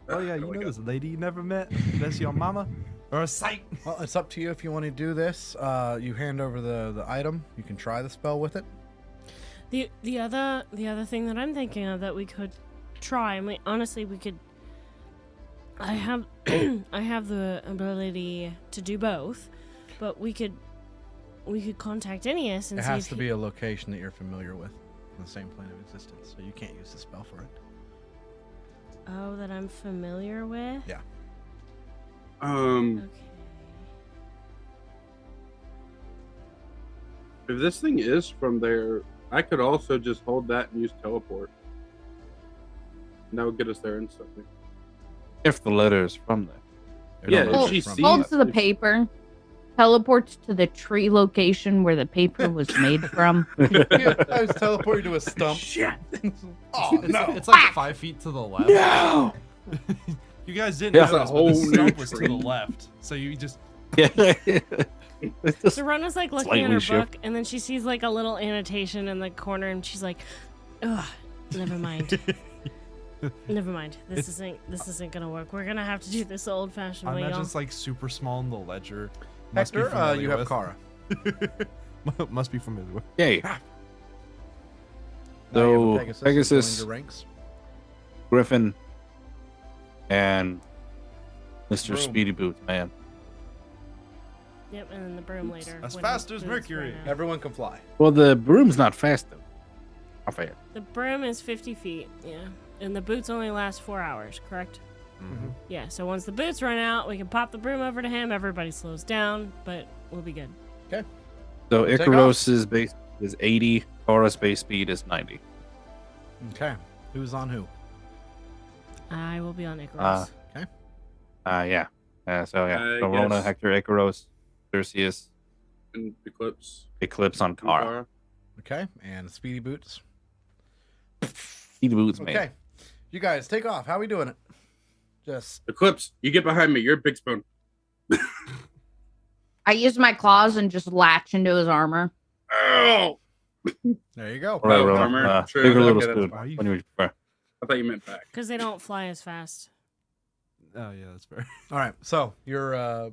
Oh yeah, you know this lady you never met? That's your mama or a sight. Well, it's up to you if you want to do this. You hand over the item. You can try the spell with it. The other thing that I'm thinking of that we could try, and we could. I have I have the ability to do both, but we could contact Ennius and It see has if to be a location that you're familiar with on the same plane of existence, so you can't use the spell for it. Oh, that I'm familiar with. Yeah. Okay. If this thing is from there, I could also just hold that and use teleport. And that would get us there instantly. If the letter is from there. I Yeah, don't know if she it's from sees- Holds the if- paper, teleports to the tree location where the paper was made from. Yeah, I was teleporting to a stump. Shit. Oh It's, no! it's like 5 feet to the left. No. You guys didn't Yeah. know It's this, a but the whole new stump was to the tree. left. So you just Yeah. It's just- So Rona's like looking Slightly at her shift. book, and then she sees like a little annotation in the corner, and she's like, "Ugh, never mind. Never mind. This isn't gonna work. We're gonna have to do this the old-fashioned I way, imagine y'all." it's like super small in the ledger. Must be Hector, familiar you have with. Kara. Must be familiar with. Now Yay. you have So, a Pegasus- joined your ranks. Griffin and Mr. Broom. Speedy Boots, man. Yep, and then the broom later. As when fast the as boots Mercury. run out. Everyone can fly. Well, the broom's not fast though. How fast? The broom is 50 feet, yeah, and the boots only last 4 hours, correct? Mhm. Yeah. So once the boots run out, we can pop the broom over to him. Everybody slows down, but we'll be good. So Take Icaros's base is 80. Kara's base speed is 90. Okay. Who's on who? I will be on Icarus. Yeah. So yeah. I So Rona, guess- Hector, Icaros, Perseus, And Eclipse. Eclipse on Kara. Okay. And Speedy Boots. Speedy Boots, man. Okay. You guys take off. How are we doing it? Just Eclipse, you get behind me. You're a big spoon. I use my claws and just latch into his armor. Oh! there you go. All right, Oh, Rona. armor. True. Big or little Okay, that's spoon. fine. When you prefer. I thought you meant back. Because they don't fly as fast. Oh yeah, that's fair. All right. So you're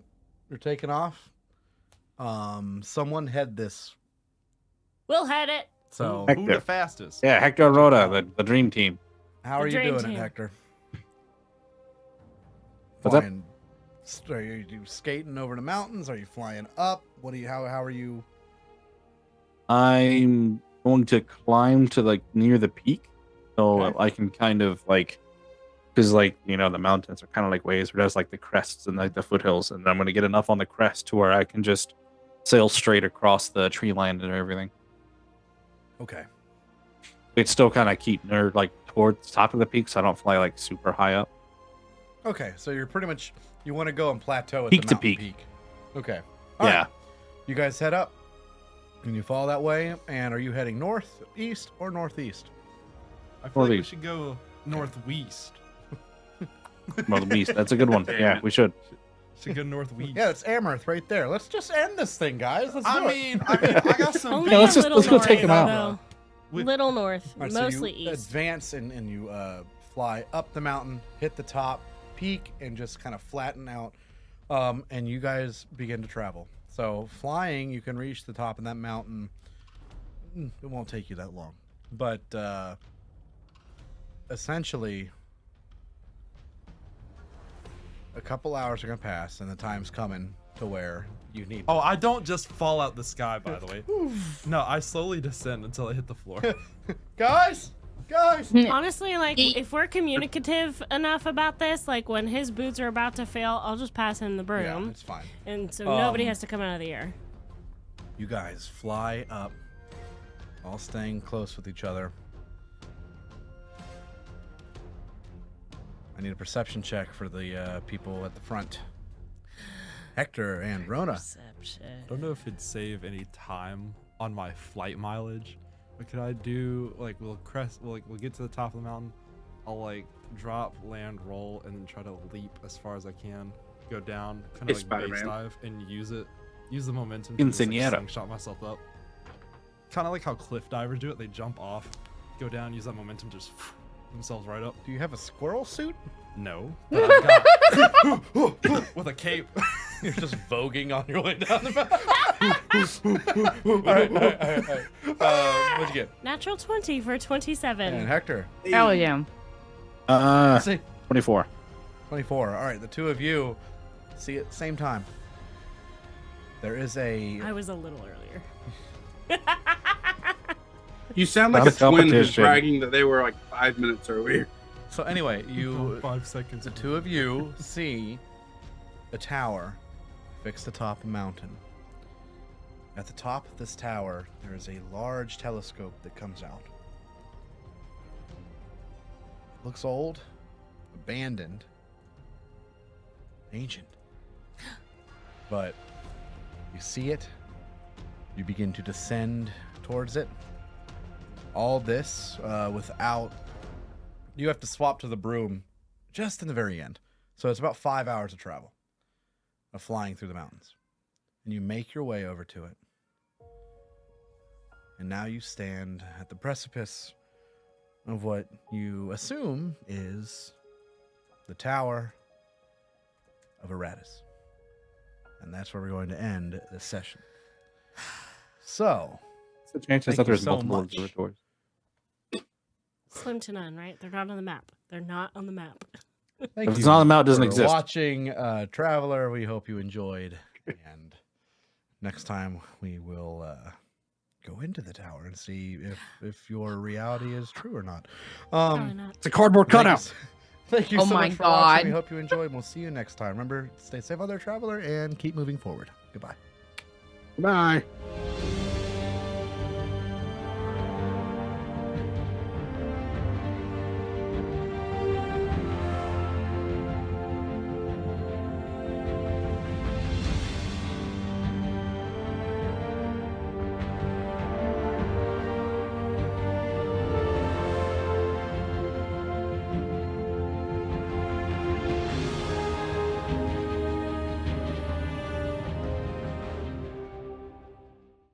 taking off. Someone head this. We'll head it. So Heck- Who Hector. the fastest? Yeah, Hector and Rhoda, the dream team. how The are you dream doing team. it, Hector? What's up? Flying- Are you skating over the mountains? Are you flying up? What do you? How are you? I'm going to climb to like near the peak, so Okay. I can kind of like, because like the mountains are kind of like ways where there's like the crests and like the foothills, and I'm going to get enough on the crest to where I can just sail straight across the tree line and everything. Okay. It's still kind of keep near like towards the top of the peak, so I don't fly like super high up. Okay, so you're pretty much you want to go and plateau at Peak the to mountain peak. Okay. All Yeah. right. You guys head up, and you follow that way. And are you heading north, east, or northeast? I feel like we Northeast. should go northwest. Northeast. That's a good one. Yeah, we should. Should go northwest. Yeah, it's Amherst right there. Let's just end this thing, guys. Let's do it. I got some. Only Yeah, a let's little go north, take them out. though. With- Little north, All right, so mostly you east. advance and you fly up the mountain, hit the top, peak, and just kind of flatten out. And you guys begin to travel. So flying, you can reach the top of that mountain. It won't take you that long. But essentially, a couple hours are going to pass, and the time's coming to where you need. Oh, I don't just fall out the sky, by the way. No, I slowly descend until I hit the floor. Guys! Honestly, like, if we're communicative enough about this, like, when his boots are about to fail, I'll just pass him the Yeah, broom. it's fine. And so nobody Um, has to come out of the air. You guys fly up, all staying close with each other. I need a perception check for the people at the front. Hector and Rona. Perception. I don't know if it'd save any time on my flight mileage, but could I do like we'll get to the top of the mountain, I'll like drop, land, roll, and then try to leap as far as I can, go down, kind Hey, of like base Spider-Man. dive, and use the momentum to just, like, Quinceañera. slingshot myself up. Kind of like how cliff divers do it. They jump off, go down, use that momentum, to just themselves right up. Do you have a squirrel suit? No, but I've got with a cape. You're just voguing on your way down the mountain. all right. What'd you get? Natural 20 for 27. And Hector. Hell yeah. Let's see. 24. 24. All right, the two of you see at the same time. There is a... I was a little earlier. You sound like Not a a twin who's competition. bragging that they were like 5 minutes earlier. So anyway, you... 5 seconds. The two of you see a tower fixed atop a mountain. At the top of this tower, there is a large telescope that comes out. Looks old, abandoned, ancient. But you see it, you begin to descend towards it. All this without... You have to swap to the broom just in the very end. So it's about 5 hours of travel of flying through the mountains. And you make your way over to it. And now you stand at the precipice of what you assume is the Tower of Aratus. And that's where we're going to end this session. So, What's the chances Thank that you there's so multiple much. observatories? Slim to none, right? They're not on the map. They're not on the map. thank If you it's not on the map, it doesn't for exist. watching Traveler. We hope you enjoyed. And next time we will go into the tower and see if your reality is true or not. Probably not. It's a cardboard cutout. Thank you Oh so my much for watching. We God. hope you enjoyed. We'll see you next time. Remember, stay safe out there, Traveler, and keep moving forward. Goodbye. Bye.